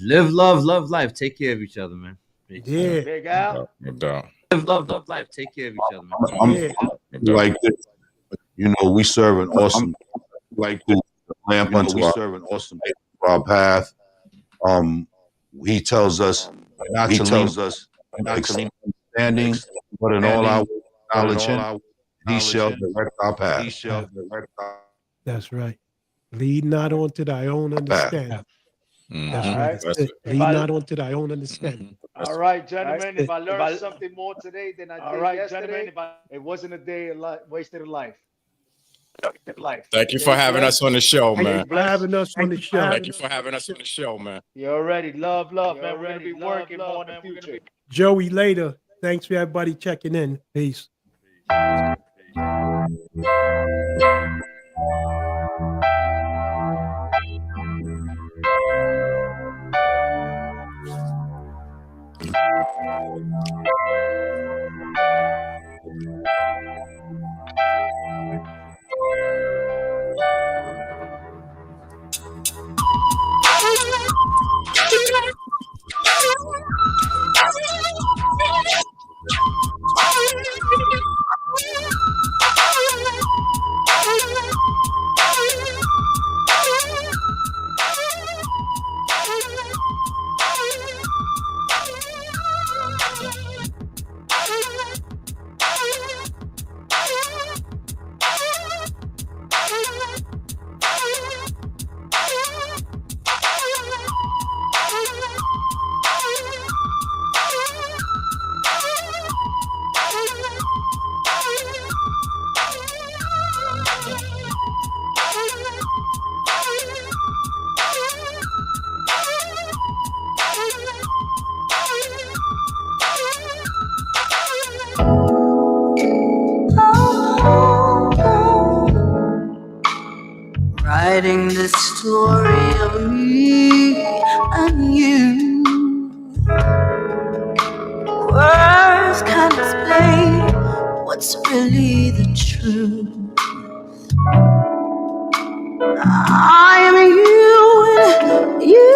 Live, love life. Take care of each other, man. Yeah. Big Al? No doubt. Live, love life. Take care of each other, man. Like this, we serve an awesome, like this lamp unto our path. He tells us not to lean understanding, but in all our knowledge, he shall direct our path. That's right. Lead not onto thy own understanding. That's right. That's it. Lead not onto thy own understanding. All right, gentlemen. If I learned something more today than I did yesterday, it wasn't a day wasted a life. Thank you for having us on the show, man. Thank you for having us on the show. Thank you for having us on the show, man. You already love, man. We're gonna be working more in the future. Joey, later. Thanks for everybody checking in. Peace. Writing the story of me and you. Words can't explain what's really the truth. I am you and you